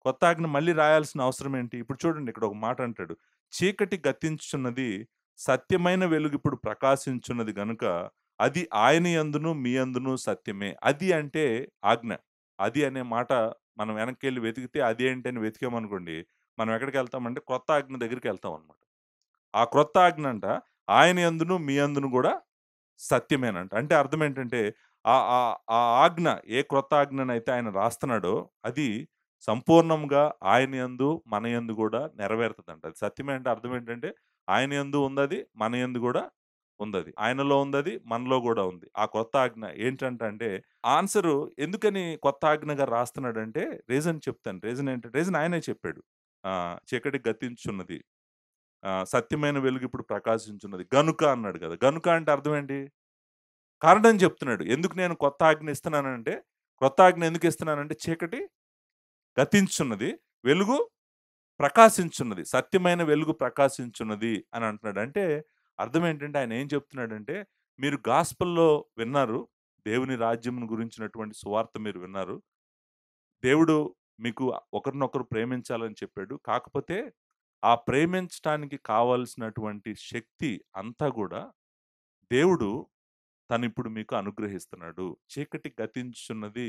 కొత్త ఆజ్ఞ మళ్ళీ రాయాల్సిన అవసరం ఏంటి? ఇప్పుడు చూడండి, ఇక్కడ ఒక మాట అంటాడు. చీకటి గతించుచున్నది, సత్యమైన వెలుగు ఇప్పుడు ప్రకాశించున్నది గనుక అది ఆయన యందును మీ యందును సత్యమే. అది అంటే ఆజ్ఞ. అది అనే మాట మనం వెనక్కెళ్ళి వెతికితే అది ఏంటని వెతికామనుకోండి, మనం ఎక్కడికెళ్తామంటే క్రొత్త ఆజ్ఞ దగ్గరికెళ్తాం అన్నమాట. ఆ క్రొత్త ఆజ్ఞ అంట ఆయన యందును మీ యందును గూడా సత్యమేనంట. అంటే అర్థం ఏంటంటే ఆ ఆజ్ఞ, ఏ క్రొత్త ఆజ్ఞనైతే ఆయన రాస్తున్నాడో అది సంపూర్ణంగా ఆయన యందు, మన యందు గూడా నెరవేరుతదంట. అది సత్యమే అంటే అర్థం ఏంటంటే ఆయన యందు ఉందది, మన యందు గూడా ఉందది. ఆయనలో ఉందది, మనలో గూడా ఉంది. ఆ కొత్త ఆజ్ఞ ఏంటంటే ఆన్సరు ఎందుకని కొత్త ఆజ్ఞగా రాస్తున్నాడంటే రీజన్ చెప్తాను. రీజన్ ఏంటంటే రీజన్ ఆయనే చెప్పాడు. చీకటి గతించుచున్నది. సత్యమైన వెలుగు ఇప్పుడు ప్రకాశించున్నది. గనుక అన్నాడు గదా! గనుక అంటే అర్థం ఏంటి? కారణం చెప్తున్నాడు. ఎందుకు నేను కొత్త ఆజ్ఞ ఇస్తున్నానంటే, క్రొత్త ఆజ్ఞ ఎందుకు ఇస్తున్నానంటే చీకటి గతించుచున్నది. వెలుగు ప్రకాశించున్నది. సత్యమైన వెలుగు ప్రకాశించున్నది అని అంటున్నాడు. అంటే అర్థం ఏంటంటే ఆయన ఏం చెప్తున్నాడంటే, మీరు గాస్పెల్‌లో విన్నారు. దేవుని రాజ్యమును గురించినటువంటి సువార్త మీరు విన్నారు. దేవుడు మీకు ఒకరినొకరు ప్రేమించాలని చెప్పాడు. కాకపోతే ఆ ప్రేమించటానికి కావాల్సినటువంటి శక్తి అంతా గూడా దేవుడు తనిప్పుడు మీకు అనుగ్రహిస్తున్నాడు. చీకటి గతించుచున్నది,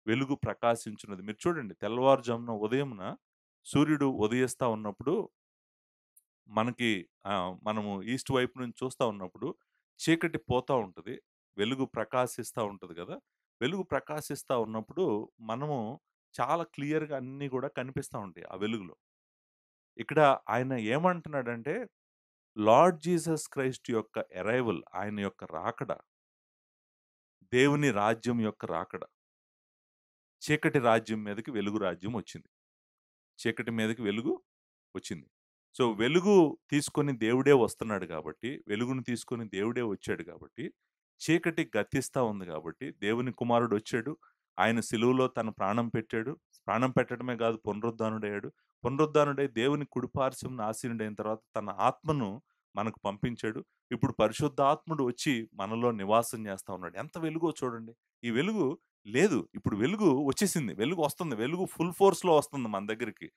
వెలుగు ప్రకాశించున్నది. మీరు చూడండి, తెల్లవారుజామున ఉదయమున సూర్యుడు ఉదయిస్తా ఉన్నప్పుడు మనకి మనము ఈస్ట్ వైపు నుంచి చూస్తా ఉన్నప్పుడు చీకటి పోతా ఉంటది. వెలుగు ప్రకాశిస్తా ఉంటది గదా! వెలుగు ప్రకాశిస్తా ఉన్నప్పుడు మనము చాలా క్లియర్‌గా అన్నీ గూడా కనిపిస్తా ఉంటాయి ఆ వెలుగులో. ఇక్కడ ఆయన ఏమంటున్నాడంటే, లార్డ్ జీసస్ క్రైస్ట్ యొక్క అరైవల్, ఆయన యొక్క రాకడ, దేవుని రాజ్యం యొక్క రాకడ. చీకటి రాజ్యం మీదకి వెలుగు రాజ్యం వచ్చింది. చీకటి మీదకి వెలుగు వచ్చింది. సో, వెలుగు తీసుకొని దేవుడే వస్తున్నాడు గాబట్టి, వెలుగును తీసుకొని దేవుడే వచ్చాడు గాబట్టి, చీకటి గతిస్తా ఉంది గాబట్టి, దేవుని కుమారుడొచ్చాడు. ఆయన సిలువలో తన ప్రాణం పెట్టాడు. ప్రాణం పెట్టడమే గాదు, పునరుద్ధానుడయ్యాడు. పునరుద్ధానుడై దేవుని కుడిపార్శ్వమున ఆసీనుడైన తర్వాత తన ఆత్మను మనకు పంపించాడు. ఇప్పుడు పరిశుద్ధాత్ముడు వచ్చి మనలో నివాసం చేస్తా ఉన్నాడు. ఎంత వెలుగో చూడండి. ఈ వెలుగు లేదు. ఇప్పుడు వెలుగు వచ్చేసింది. వెలుగు వస్తుంది. వెలుగు ఫుల్ ఫోర్స్‌లో వస్తుంది మన దగ్గరికి.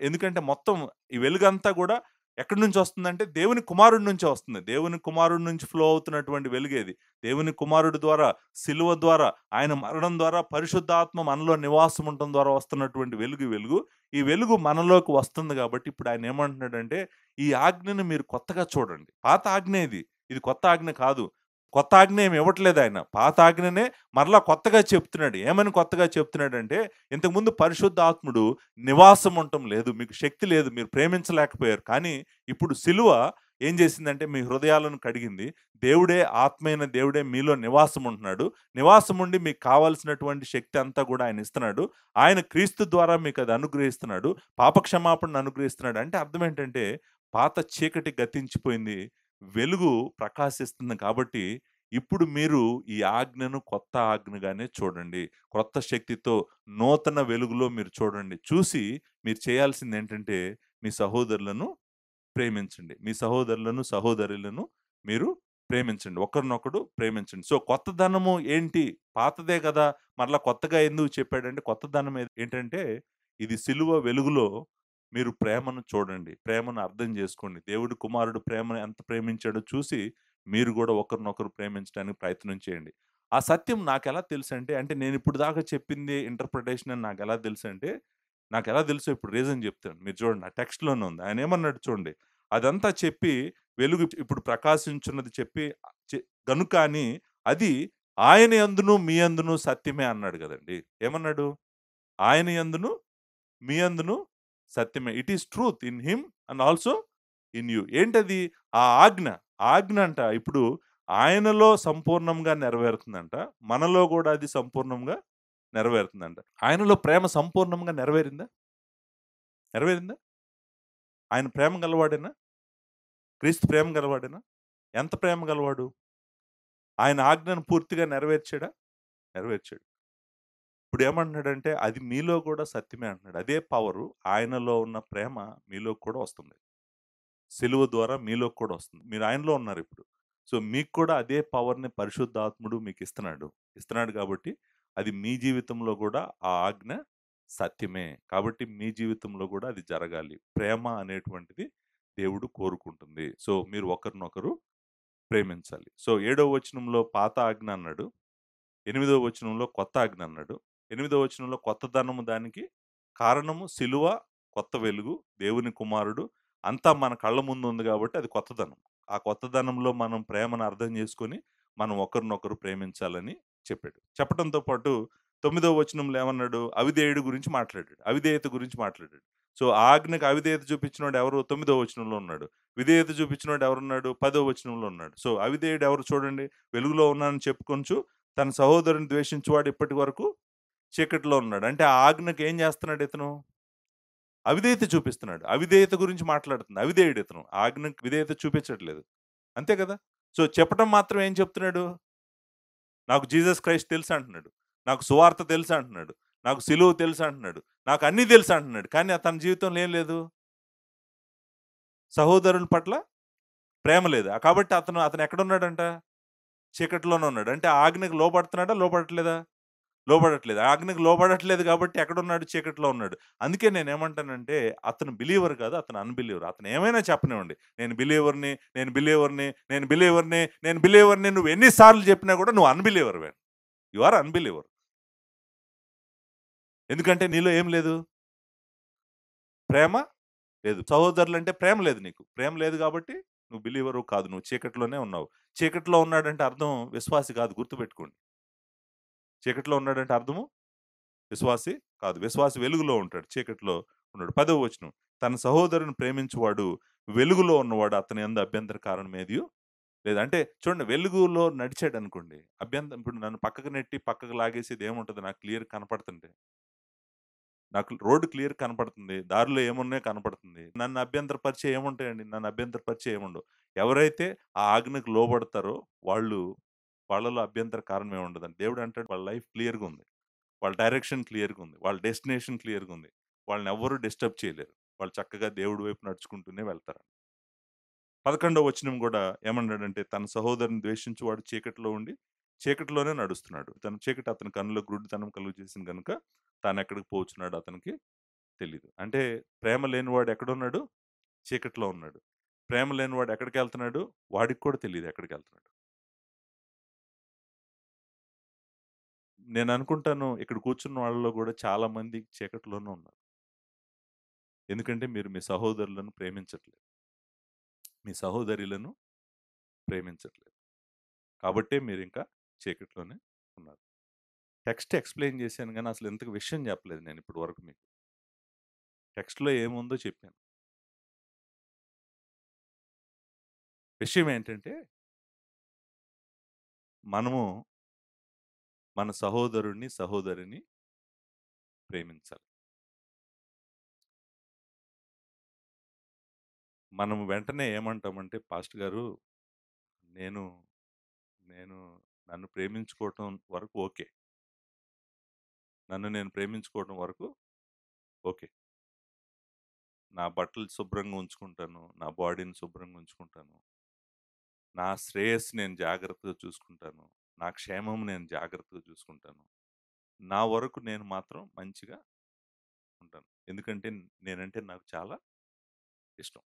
ఎందుకంటే మొత్తం ఈ వెలుగంతా గూడా ఎక్కడి నుంచి వస్తుందంటే దేవుని కుమారుడి నుంచే వస్తుంది. దేవుని కుమారుడి నుంచి ఫ్లో అవుతున్నటువంటి వెలుగేది. దేవుని కుమారుడి ద్వారా, సిలువ ద్వారా, ఆయన మరణం ద్వారా, పరిశుద్ధాత్మ మనలో నివాసం ఉండటం ద్వారా వస్తున్నటువంటి వెలుగు ఈ వెలుగు. ఈ వెలుగు మనలోకి వస్తుంది గాబట్టి ఇప్పుడు ఆయన ఏమంటున్నాడంటే, ఈ ఆజ్ఞను మీరు కొత్తగా చూడండి. పాత ఆజ్ఞే ఇది. ఇది కొత్త ఆజ్ఞ కాదు. కొత్త ఆజ్ఞ ఏమి ఇవ్వట్లేదు ఆయన. పాత ఆజ్ఞనే మరలా కొత్తగా చెప్తున్నాడు. ఏమని కొత్తగా చెప్తున్నాడంటే, ఇంతకుముందు పరిశుద్ధాత్ముడు నివాసం ఉండటం లేదు. మీకు శక్తి లేదు. మీరు ప్రేమించలేకపోయారు. కానీ ఇప్పుడు సిలువ ఏం చేసిందంటే మీ హృదయాలను కడిగింది. దేవుడే ఆత్మైన దేవుడే మీలో నివాసం ఉంటున్నాడు. నివాసం ఉండి మీకు కావాల్సినటువంటి శక్తి అంతా కూడా ఆయన ఇస్తున్నాడు. ఆయన క్రీస్తు ద్వారా మీకు అది అనుగ్రహిస్తున్నాడు. పాపక్షమాపణను అనుగ్రహిస్తున్నాడు. అంటే అర్థం ఏంటంటే పాత చీకటి గతించిపోయింది. వెలుగు ప్రకాశిస్తుంది కాబట్టి ఇప్పుడు మీరు ఈ ఆజ్ఞను కొత్త ఆజ్ఞగానే చూడండి. క్రొత్త శక్తితో నూతన వెలుగులో మీరు చూడండి. చూసి మీరు చేయాల్సిందేంటంటే మీ సహోదరులను ప్రేమించండి. మీ సహోదరులను, సహోదరులను మీరు ప్రేమించండి. ఒకరినొకడు ప్రేమించండి. సో, కొత్తదనము ఏంటి? పాతదే గదా! మరలా కొత్తగా ఎందుకు చెప్పాడంటే, కొత్తదనం ఏంటంటే, ఇది సిలువ వెలుగులో మీరు ప్రేమను చూడండి. ప్రేమను అర్థం జేసుకోండి. దేవుడు కుమారుడు ప్రేమను ఎంత ప్రేమించాడో చూసి, మీరు గూడా ఒకరినొకరు ప్రేమించడానికి ప్రయత్నం చేయండి. ఆ సత్యం నాకెలా తెలుసంటే, అంటే నేనిప్పుడు దాకా చెప్పింది ఇంటర్ప్రిటేషన్ అని నాకెలా తెలుసంటే, నాకెలా తెలుసో ఇప్పుడు రీజన్ జెప్తాను. మీరు చూడండి. ఆ టెక్స్ట్‌లోనే ఉంది. ఆయనేమన్నాడు చూడండి. అదంతా చెప్పి వెలుగు ఇప్పుడు ప్రకాశించున్నది చెప్పి చె గనుక అని అది ఆయన యందును, మీ యందును సత్యమే అన్నాడు గదండీ! ఏమన్నాడు? ఆయన యందును, మీ యందును సత్యమే. It is truth in him and also in you. ఏంటది? ఆ ఆజ్ఞ. ఆజ్ఞ అంట ఇప్పుడు ఆయనలో సంపూర్ణంగా నెరవేరుతుందంట. మనలో గూడా అది సంపూర్ణంగా నెరవేరుతుందంట. ఆయనలో ప్రేమ సంపూర్ణంగా నెరవేరిందా? నెరవేరిందా? ఆయన ప్రేమ గలవాడేనా? క్రీస్తు ప్రేమ గలవాడేనా? ఎంత ప్రేమ గలవాడు? ఆయన ఆజ్ఞను పూర్తిగా నెరవేర్చాడా? నెరవేర్చాడు. ఇప్పుడేమంటున్నాడంటే, అది మీలో గూడా సత్యమే అంటున్నాడు. అదే పవరు ఆయనలో ఉన్న ప్రేమ మీలోకి కూడా వస్తుంది. సిలువ ద్వారా మీలోకి కూడా వస్తుంది. మీరు ఆయనలో ఉన్నారిప్పుడు. సో, మీకు కూడా అదే పవర్‌ని పరిశుద్ధాత్ముడు మీకిస్తున్నాడు. ఇస్తున్నాడు కాబట్టి, అది మీ జీవితంలో గూడా ఆ ఆజ్ఞ సత్యమే. కాబట్టి మీ జీవితంలో గూడా అది జరగాలి. ప్రేమ అనేటువంటిది దేవుడు కోరుకుంటుంది. సో, మీరు ఒకరినొకరు ప్రేమించాలి. సో, ఏడో వచనంలో పాత ఆజ్ఞ అన్నాడు. ఎనిమిదో వచనంలో కొత్త ఆజ్ఞ అన్నాడు. ఎనిమిదో వచనంలో కొత్తదనము దానికి కారణము సిలువ, కొత్త వెలుగు, దేవుని కుమారుడు అంతా మన కళ్ళ ముందు ఉంది కాబట్టి అది కొత్తదనం. ఆ కొత్తదనంలో మనం ప్రేమను అర్థం చేసుకొని, మనం ఒకరినొకరు ప్రేమించాలని చెప్పాడు. చెప్పడంతో పాటు తొమ్మిదో వచనంలో ఏమన్నాడు? అవిధేయుడు గురించి మాట్లాడాడు. అవిధేయత గురించి మాట్లాడాడు. సో, ఆ ఆజ్ఞకు అవిధేయత చూపించినోడు ఎవరు? తొమ్మిదో వచనంలో ఉన్నాడు. విధేయత చూపించినోడు ఎవరున్నాడు? పదో వచనంలో ఉన్నాడు. సో, అవిధేయుడు ఎవరు చూడండి. వెలుగులో ఉన్నానని చెప్పుకొనుచు తన సహోదరుని ద్వేషించువాడు ఇప్పటి వరకు చీకటిలో ఉన్నాడు. అంటే ఆ ఆజ్ఞకి ఏం చేస్తున్నాడు ఇతను? అవిధేయత చూపిస్తున్నాడు. అవిధేయత గురించి మాట్లాడుతుంది. అవిధేయుడు ఇతను. ఆజ్ఞకి విధేయత చూపించట్లేదు. అంతే కదా! సో, చెప్పటం మాత్రం ఏం చెప్తున్నాడు? నాకు జీసస్ క్రైస్ట్ తెలుసు అంటున్నాడు. నాకు సువార్త తెలుసు అంటున్నాడు. నాకు సిలువ తెలుసు అంటున్నాడు. నాకు అన్నీ తెలుసు అంటున్నాడు. కానీ తన జీవితంలో ఏం లేదు? సహోదరుల పట్ల ప్రేమ లేదు. కాబట్టి అతను ఎక్కడున్నాడంట? చీకటిలోనే ఉన్నాడు. అంటే ఆజ్ఞకి లోబడుతున్నాడా? లోబడట్లేదా? లోబడట్లేదు. ఆజ్ఞకి లోబడట్లేదు కాబట్టి ఎక్కడున్నాడు? చీకటిలో ఉన్నాడు. అందుకే నేనేమంటానంటే, అతను బిలీవర్ కాదు. అతను అన్‌బిలీవర్. అతను ఏమైనా చెప్పనివ్వండి. నేను బిలీవర్‌ని, నేను బిలీవర్‌ని, నేను బిలీవర్‌ని, నేను బిలీవర్‌ని నువ్వు ఎన్ని సార్లు చెప్పినా కూడా నువ్వు అన్‌బిలీవర్‌వే. You are unbeliever. ఎందుకంటే నీలో ఏం లేదు? ప్రేమ లేదు. సహోదరులంటే ప్రేమ లేదు నీకు. ప్రేమ లేదు కాబట్టి నువ్వు బిలీవరు కాదు. నువ్వు చీకటిలోనే ఉన్నావు. చీకటిలో ఉన్నాడంటే అర్థం విశ్వాసి కాదు గుర్తుపెట్టుకోండి. చీకటిలో ఉన్నాడంటే అర్థము విశ్వాసి కాదు. విశ్వాసి వెలుగులో ఉంటాడు. చీకటిలో ఉన్నాడు. 10వ వచనం. తన సహోదరుని ప్రేమించువాడు వెలుగులో ఉన్నవాడు అతని యందు అభ్యంతర కారణం ఏదియు లేదు. అంటే చూడండి వెలుగులో నడిచాడనుకోండి. ఇప్పుడు నన్ను పక్కకు నెట్టి, పక్కకు లాగేసేది ఏముంటది నాకు క్లియర్‌గా కనపడుతుంటే. నాకు రోడ్ క్లియర్ కనపడుతుంది. దారిలో ఏమున్నాయో కనపడుతుంది. నన్ను అభ్యంతరపరిచే ఏముంటాయండి? నన్ను అభ్యంతరపరిచే ఏముండవు. ఎవరైతే ఆ ఆజ్ఞకు లోబడతారో వాళ్ళలో అభ్యంతర కారణం ఏమి ఉండదండి. దేవుడు అంటాడు వాళ్ళ లైఫ్ క్లియర్‌గా ఉంది. వాళ్ళ డైరెక్షన్ క్లియర్‌గా ఉంది. వాళ్ళ డెస్టినేషన్ క్లియర్‌గా ఉంది. వాళ్ళనెవ్వరు డిస్టర్బ్ చేయలేరు. వాళ్ళు చక్కగా దేవుడి వైపు నడుచుకుంటూనే వెళ్తారు. 11వ వచనం గూడా ఏమన్నాడంటే, తన సహోదరుని ద్వేషించువాడు చీకటిలో ఉండి, చీకటిలోనే నడుస్తున్నాడు. తన చీకటి అతని కన్నులో గుడ్డితనం కలుగజేసింది గనుక, తానెక్కడికి పోచున్నాడో అతనికి తెలీదు. అంటే ప్రేమ లేనివాడు ఎక్కడున్నాడు? చీకటిలో ఉన్నాడు. ప్రేమ లేనివాడు ఎక్కడికెళ్తున్నాడు? వాడికి కూడా తెలీదు ఎక్కడికెళ్తున్నాడు. నేననుకుంటాను ఇక్కడ కూర్చున్న వాళ్ళలో గూడా చాలా మంది చీకటిలోనే ఉన్నారు. ఎందుకంటే మీరు మీ సహోదరులను ప్రేమించట్లేదు. మీ సహోదరులను ప్రేమించట్లేదు. కాబట్టే మీరింకా చీకటిలోనే ఉన్నారు. టెక్స్ట్ ఎక్స్‌ప్లెయిన్ చేశాను గానీ, అసలు ఇంతకి విషయం చెప్పలేదు నేను ఇప్పటి వరకు మీకు. టెక్స్ట్‌లో ఏముందో చెప్పాను. విషయం ఏంటంటే, మనము మన సహోదరుడిని, సహోదరిని ప్రేమించాలి. మనం వెంటనే ఏమంటామంటే, పాస్టర్ గారు నేను నేను నన్ను ప్రేమించుకోవటం వరకు ఓకే. నన్ను నేను ప్రేమించుకోవడం వరకు ఓకే. నా బట్టలు శుభ్రంగా ఉంచుకుంటాను. నా బాడీని శుభ్రంగా ఉంచుకుంటాను. నా శ్రేయస్సు నేను జాగ్రత్తగా చూసుకుంటాను. నా క్షేమం నేను జాగ్రత్తగా చూసుకుంటాను. నా వరకు నేను మాత్రం మంచిగా ఉంటాను. ఎందుకంటే నేనంటే నాకు చాలా ఇష్టం.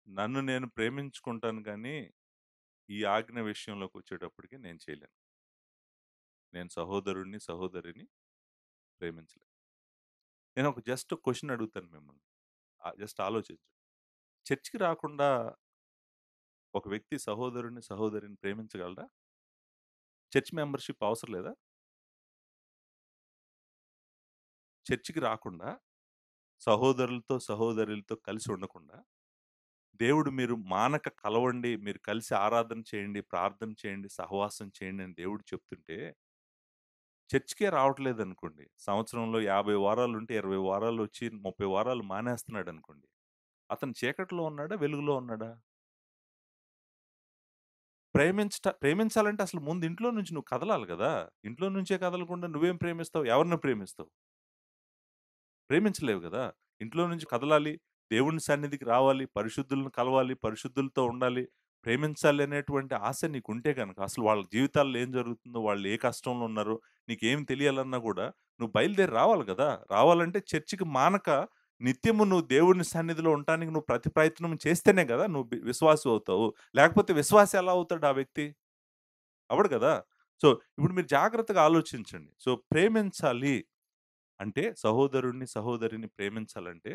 నన్ను నేను ప్రేమించుకుంటాను గానీ, ఈ ఆజ్ఞ విషయంలోకొచ్చేటప్పటికి నేను చేయలేను. నేను సహోదరుడిని, సహోదరిని ప్రేమించలేను. నేను ఒక జస్ట్ క్వెషన్ అడుగుతాను మిమ్మల్ని. జస్ట్ ఆలోచించండి. చర్చ్‌కి రాకుండా ఒక వ్యక్తి సహోదరుడిని, సహోదరిని ప్రేమించగలడా? చర్చ్ మెంబర్‌షిప్ అవసరం లేదా? చర్చ్‌కి రాకుండా, సహోదరులతో, సహోదరులతో కలిసి ఉండకుండా, దేవుడు మీరు మానక కలవండి, మీరు కలిసి ఆరాధన చేయండి, ప్రార్థన చేయండి, సహవాసం చేయండి అని దేవుడు చెప్తుంటే, చర్చ్‌కే రావట్లేదనుకోండి. సంవత్సరంలో 50 వారాలుంటే 20 వారాలొచ్చి 30 వారాలు మానేస్తున్నాడనుకోండి. అతను చీకట్లో ఉన్నాడా? వెలుగులో ఉన్నాడా? ప్రేమించాలంటే అసలు ముందు ఇంట్లో నుంచి నువ్వు కదలాలి గదా! ఇంట్లో నుంచే కదలకుండా నువ్వేం ప్రేమిస్తావు? ఎవరిని ప్రేమిస్తావు? ప్రేమించలేవు గదా! ఇంట్లో నుంచి కదలాలి, దేవుని సన్నిధికి రావాలి, పరిశుద్ధులను కలవాలి, పరిశుద్ధులతో ఉండాలి, ప్రేమించాలి అనేటువంటి ఆశ నీకుంటే గనక, అసలు వాళ్ళ జీవితాల్లో ఏం జరుగుతుందో, వాళ్ళు ఏ కష్టంలో ఉన్నారో, నీకేం తెలియాలన్నా గూడా నువ్వు బయలుదేరి రావాలి గదా! రావాలంటే చర్చికి మానక నిత్యము నువ్వు దేవుని సన్నిధిలో ఉండటానికి నువ్వు ప్రతి ప్రయత్నం చేస్తేనే గదా! నువ్వు విశ్వాసి అవుతావు. లేకపోతే విశ్వాసి ఎలా అవుతాడు ఆ వ్యక్తి? అవ్వడు గదా! సో, ఇప్పుడు మీరు జాగ్రత్తగా ఆలోచించండి. సో, ప్రేమించాలి అంటే సహోదరుడిని, సహోదరిని ప్రేమించాలంటే,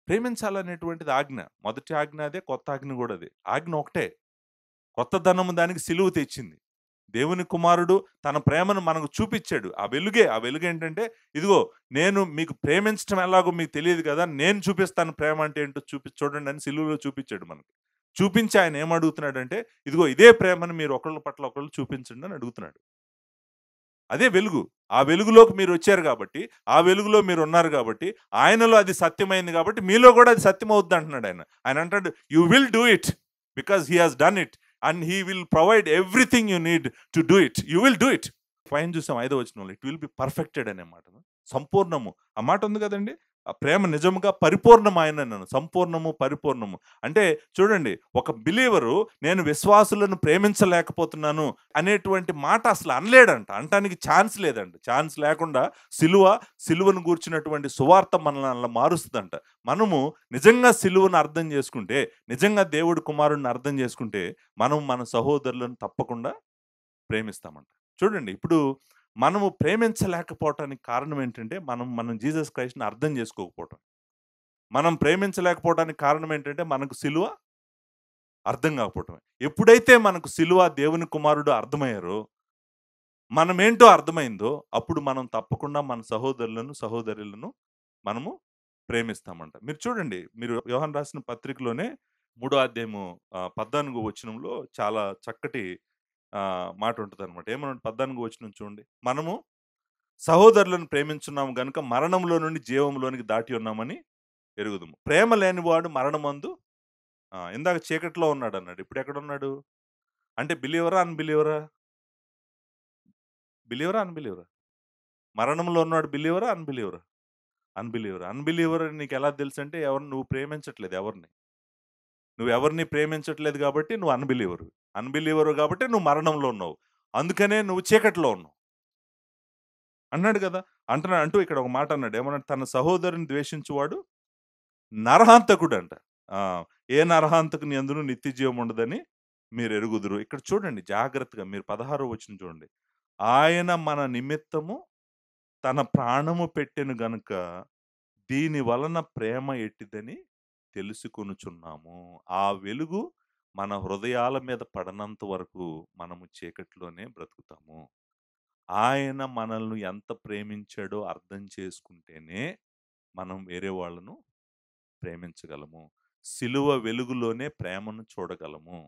ప్రేమించాలనేటువంటిది ఆజ్ఞ. మొదటి ఆజ్ఞ అదే, కొత్త ఆజ్ఞ గూడా అదే. ఆజ్ఞ ఒకటే. కొత్తదనము దానికి సిలువ తెచ్చింది. దేవుని కుమారుడు తన ప్రేమను మనకు చూపిచ్చాడు. ఆ వెలుగేంటంటే, ఇదిగో నేను మీకు ప్రేమించటం ఎలాగో మీకు తెలీదు గదా! నేను చూపిస్తాను ప్రేమ అంటే ఏంటో చూడండి అని సిలువలో చూపిచ్చాడు మనకి. చూపించి ఆయన ఏమడుగుతున్నాడంటే, ఇదిగో ఇదే ప్రేమను మీరు ఒకళ్ళ పట్ల ఒకళ్ళు చూపించండి అని అడుగుతున్నాడు. అదే వెలుగు. ఆ వెలుగులోకి మీరొచ్చారు గాబట్టి, ఆ వెలుగులో మీరున్నారు గాబట్టి, ఆయనలో అది సత్యమైంది గాబట్టి, మీలో గూడా అది సత్యమవుద్దంటున్నాడాయన. ఆయనంటాడు, "you will do it because he has done it and he will provide everything you need to do it. You will do it." పైన చూసాం 5వ వచనంలో. ఇట్ విల్ బి పర్ఫెక్టెడ్ అనే మాటను. సంపూర్ణము. ఆ మాట ఉంది గదండీ! ఆ ప్రేమ నిజముగా పరిపూర్ణమాయననను. సంపూర్ణము, పరిపూర్ణము. అంటే చూడండి, ఒక బిలీవరు నేను విశ్వాసులను ప్రేమించలేకపోతున్నాను అనేటువంటి మాట అసలు అనలేడంట. అనటానికి ఛాన్స్ లేదంట. ఛాన్స్ లేకుండా సిలువను గూర్చినటువంటి సువార్త మనల్ని అలా మారుస్తదంట. మనము నిజంగా సిలువను అర్థం చేసుకుంటే, నిజంగా దేవుడి కుమారుడిని అర్థం చేసుకుంటే, మనం మన సహోదరులను తప్పకుండా ప్రేమిస్తామంట. చూడండి, ఇప్పుడు మనము ప్రేమించలేకపోవటానికి కారణం ఏంటంటే, మనం జీసస్ క్రైస్ట్‌ని అర్థం చేసుకోకపోవటం. మనం ప్రేమించలేకపోవటానికి కారణం ఏంటంటే, మనకు సిలువ అర్థం కాకపోవటమే. ఎప్పుడైతే మనకు సిలువ దేవుని కుమారుడు అర్థమయ్యారో, మనమేంటో అర్థమైందో, అప్పుడు మనం తప్పకుండా మన సహోదరులను, సహోదరులను మనము ప్రేమిస్తామంట. మీరు చూడండి, మీరు యోహాను రాసిన పత్రికలోనే మూడో అధ్యాయము 14 వచనంలో చాలా చక్కటి మాట ఉంటదనమాట. ఏమనంటే 14 వచనం చూడండి. మనము సహోదరులను ప్రేమించున్నాము గనుక మరణంలో నుండి జీవంలోనికి దాటి ఉన్నామని ఎరుగుదుము. ప్రేమ లేనివాడు మరణమందు ఇందాక చీకట్లో ఉన్నాడన్నాడు. ఇప్పుడెక్కడున్నాడు? అంటే బిలీవరా? అన్‌బిలీవరా? బిలీవరా? అన్‌బిలీవరా? మరణంలో ఉన్నవాడు బిలీవరా? అన్‌బిలీవరా? అన్‌బిలీవర్. అన్‌బిలీవర్ అని నీకెలా తెలుసంటే నువ్వు ప్రేమించట్లేదు ఎవరిని. నువ్వెవరిని ప్రేమించట్లేదు గాబట్టి నువ్వు అన్‌బిలీవరు. అన్‌బిలీవరు గాబట్టి నువ్వు మరణంలో ఉన్నావు. అందుకనే నువ్వు చీకట్లో ఉన్నావు. అన్నాడు గదా! అంటూ ఇక్కడ ఒక మాట అన్నాడు. ఏమన్నాడు? తన సహోదరుని ద్వేషించువాడు నరహంతకుడంట. ఆ! ఏ నరహంతకుని యందును నిత్య జీవం ఉండదని మీరెరుగుదురు. ఇక్కడ చూడండి జాగ్రత్తగా మీరు 16వ వచనం చూడండి. ఆయన మన నిమిత్తము తన ప్రాణము పెట్టెను గనుక దీని వలన ప్రేమ ఎట్టిదని తెలుసుకొనుచున్నాము. ఆ వెలుగు మన హృదయాల మీద పడనంత వరకు మనము చీకటిలోనే బ్రతుకుతాము. ఆయన మనల్ని ఎంత ప్రేమించాడో అర్థం చేసుకుంటేనే మనం వేరే వాళ్ళను ప్రేమించగలము. సిలువ వెలుగులోనే ప్రేమను చూడగలము.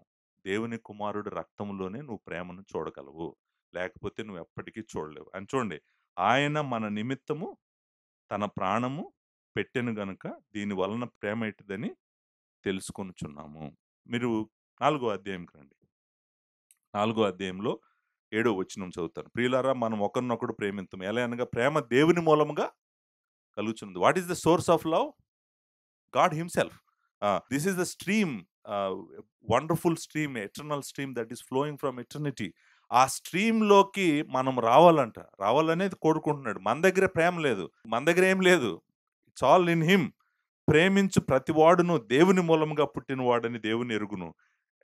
దేవుని కుమారుడి రక్తంలోనే నువ్వు ప్రేమను చూడగలవు. లేకపోతే నువ్వు ఎప్పటికీ చూడలేవు. అని చూడండి. ఆయన మన నిమిత్తము తన ప్రాణము పెట్టెను గనుక దీని వలన ప్రేమ ఎట్టిదని తెలుసుకొనుచున్నాము. మీరు 4 అధ్యాయంకి రండి. 4 అధ్యాయంలో 7 వచనం చదువుతాను. ప్రియులారా మనం ఒకరినొకడు ప్రేమింతుము. ఎలా అనగా ప్రేమ దేవుని మూలముగా కలుగుచున్నది. What is the source of love? God himself. This is the stream, wonderful stream, eternal stream that is flowing from eternity. ఆ స్ట్రీమ్‌లోకి మనం రావాలంట. రావాలనేది కోరుకుంటున్నాడు. మన దగ్గర ప్రేమ లేదు. మన దగ్గర ఏం లేదు. It's all in him. ప్రేమించు ప్రతివాడును దేవుని మూలముగా పుట్టినవాడని దేవుని ఎరుగును.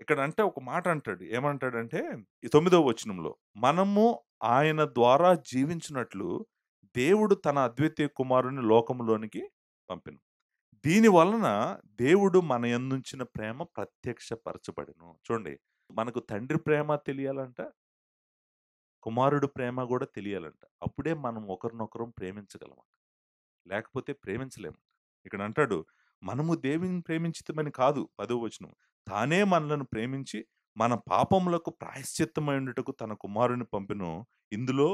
ఇక్కడ అంటే ఒక మాట అంటాడు. ఏమంటాడంటే ఈ 9వ వచనంలో, మనము ఆయన ద్వారా జీవించినట్లు దేవుడు తన అద్వితీయ కుమారుని లోకములోనికి పంపెను. దీని వలన దేవుడు మన యందుంచిన ప్రేమ ప్రత్యక్షపరచబడెను. చూడండి, మనకు తండ్రి ప్రేమ తెలియాలంట, కుమారుడు ప్రేమ గూడా తెలియాలంట. అప్పుడే మనం ఒకరినొకరం ప్రేమించగలం. లేకపోతే ప్రేమించలేము. ఇక్కడ అంటాడు, మనము దేవుని ప్రేమించితిమని కాదు, 10వ వచనం. తానే మనలను ప్రేమించి మన పాపములకు ప్రాయశ్చిత్తమైయుండుటకు తన కుమారుని పంపెను. ఇందులో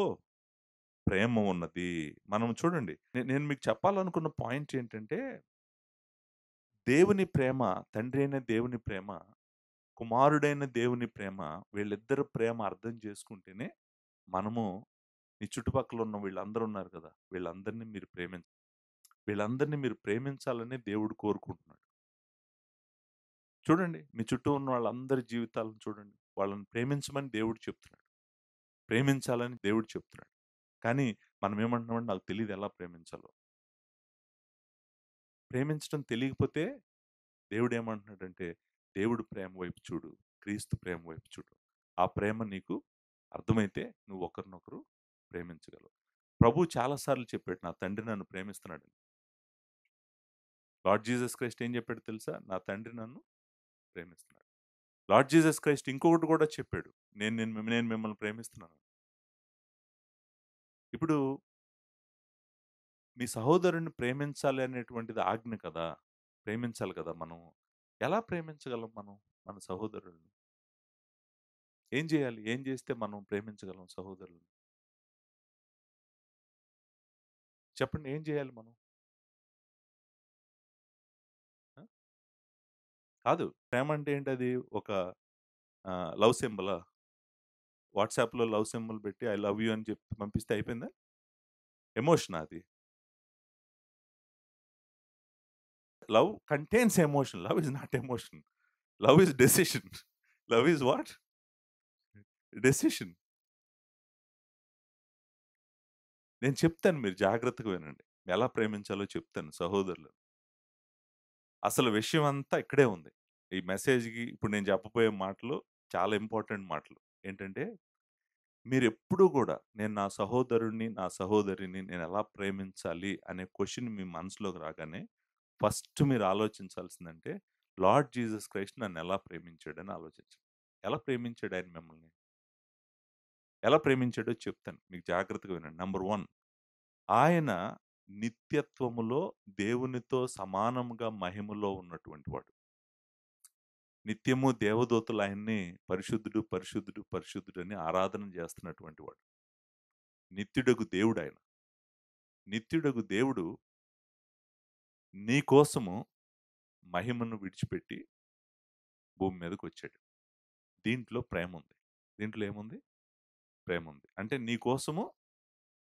ప్రేమ ఉన్నది. మనం చూడండి, నేను మీకు చెప్పాలనుకున్న పాయింట్ ఏంటంటే, దేవుని ప్రేమ, తండ్రి అయిన దేవుని ప్రేమ, కుమారుడైన దేవుని ప్రేమ, వీళ్ళిద్దరి ప్రేమ అర్థం చేసుకుంటేనే మనము మీ చుట్టుపక్కల ఉన్న వీళ్ళందరూ ఉన్నారు కదా! వీళ్ళందరిని మీరు ప్రేమించాలని దేవుడు కోరుకుంటున్నాడు. చూడండి, మీ చుట్టూ ఉన్న వాళ్ళందరి జీవితాలను చూడండి. వాళ్ళని ప్రేమించమని దేవుడు చెప్తున్నాడు. ప్రేమించాలని దేవుడు చెప్తున్నాడు. కానీ మనం ఏమంటున్నామంటే నాకు తెలీదు ఎలా ప్రేమించాలో. ప్రేమించడం తెలియకపోతే దేవుడు ఏమంటున్నాడంటే, దేవుడు ప్రేమ వైపు చూడు, క్రీస్తు ప్రేమ వైపు చూడు. ఆ ప్రేమ నీకు అర్థమైతే నువ్వు ఒకరినొకరు ప్రేమించగలవు. ప్రభువు చాలా సార్లు చెప్పాడు, నా తండ్రి నన్ను ప్రేమిస్తున్నాడని. లార్డ్ జీసస్ క్రైస్ట్ ఏం చెప్పాడో తెలుసా? నా తండ్రి నన్ను ప్రేమిస్తున్నాడు. లార్డ్ జీసస్ క్రైస్ట్ ఇంకొకటి కూడా చెప్పాడు. నేను మిమ్మల్ని ప్రేమిస్తున్నాను. ఇప్పుడు మీ సహోదరుడిని ప్రేమించాలి అనేటువంటిది ఆజ్ఞ కదా! ప్రేమించాలి కదా మనం. ఎలా ప్రేమించగలం మనం మన సహోదరుల్ని? ఏం చేయాలి? ఏం చేస్తే మనం ప్రేమించగలం సహోదరుల్ని? చెప్పండి, ఏం చేయాలి మనం? ఆ! కాదు. ప్రేమ అంటే ఏంటది? ఒక లవ్ సింబలా? వాట్సాప్‌లో లవ్ సింబల్ పెట్టి ఐ లవ్ యూ అని చెప్పి పంపిస్తే అయిపోయిందా? ఎమోషనా అది? Love contains emotion. Love is not emotion. Love is decision. Love is what? Decision. నేను చెప్తాను, మీరు జాగ్రత్తగా వినండి. ఎలా ప్రేమించాలో చెప్తాను సహోదరులు. అసలు విషయం అంతా ఇక్కడే ఉంది. ఈ మెసేజ్‌కి ఇప్పుడు నేను చెప్పబోయే మాటలు చాలా ఇంపార్టెంట్ మాటలు. ఏంటంటే, మీరెప్పుడూ గూడా నేను నా సహోదరుడిని, నా సహోదరిని నేనెలా ప్రేమించాలి అనే క్వెషన్ మీ మనసులోకి రాగానే ఫస్ట్ మీరు ఆలోచించాల్సిందంటే, లార్డ్ జీసస్ క్రైస్ట్ నన్నెలా ప్రేమించాడని ఆలోచించండి. ఎలా ప్రేమించాడు ఆయన మిమ్మల్ని? ఎలా ప్రేమించాడో చెప్తాను. మీకు జాగ్రత్తగా వినండి. నంబర్ 1, ఆయన నిత్యత్వములో దేవునితో సమానంగా మహిమలో ఉన్నటువంటి వాడు. నిత్యము దేవదూతలు ఆయన్ని పరిశుద్ధుడు, పరిశుద్ధుడు, పరిశుద్ధుడని ఆరాధన చేస్తున్నటువంటి వాడు. నిత్యుడగు దేవుడాయన. నిత్యుడగు దేవుడు నీ కోసము మహిమను విడిచిపెట్టి భూమి మీదకొచ్చాడు. దీంట్లో ప్రేముంది. దీంట్లో ఏముంది? ప్రేముంది. అంటే నీ కోసము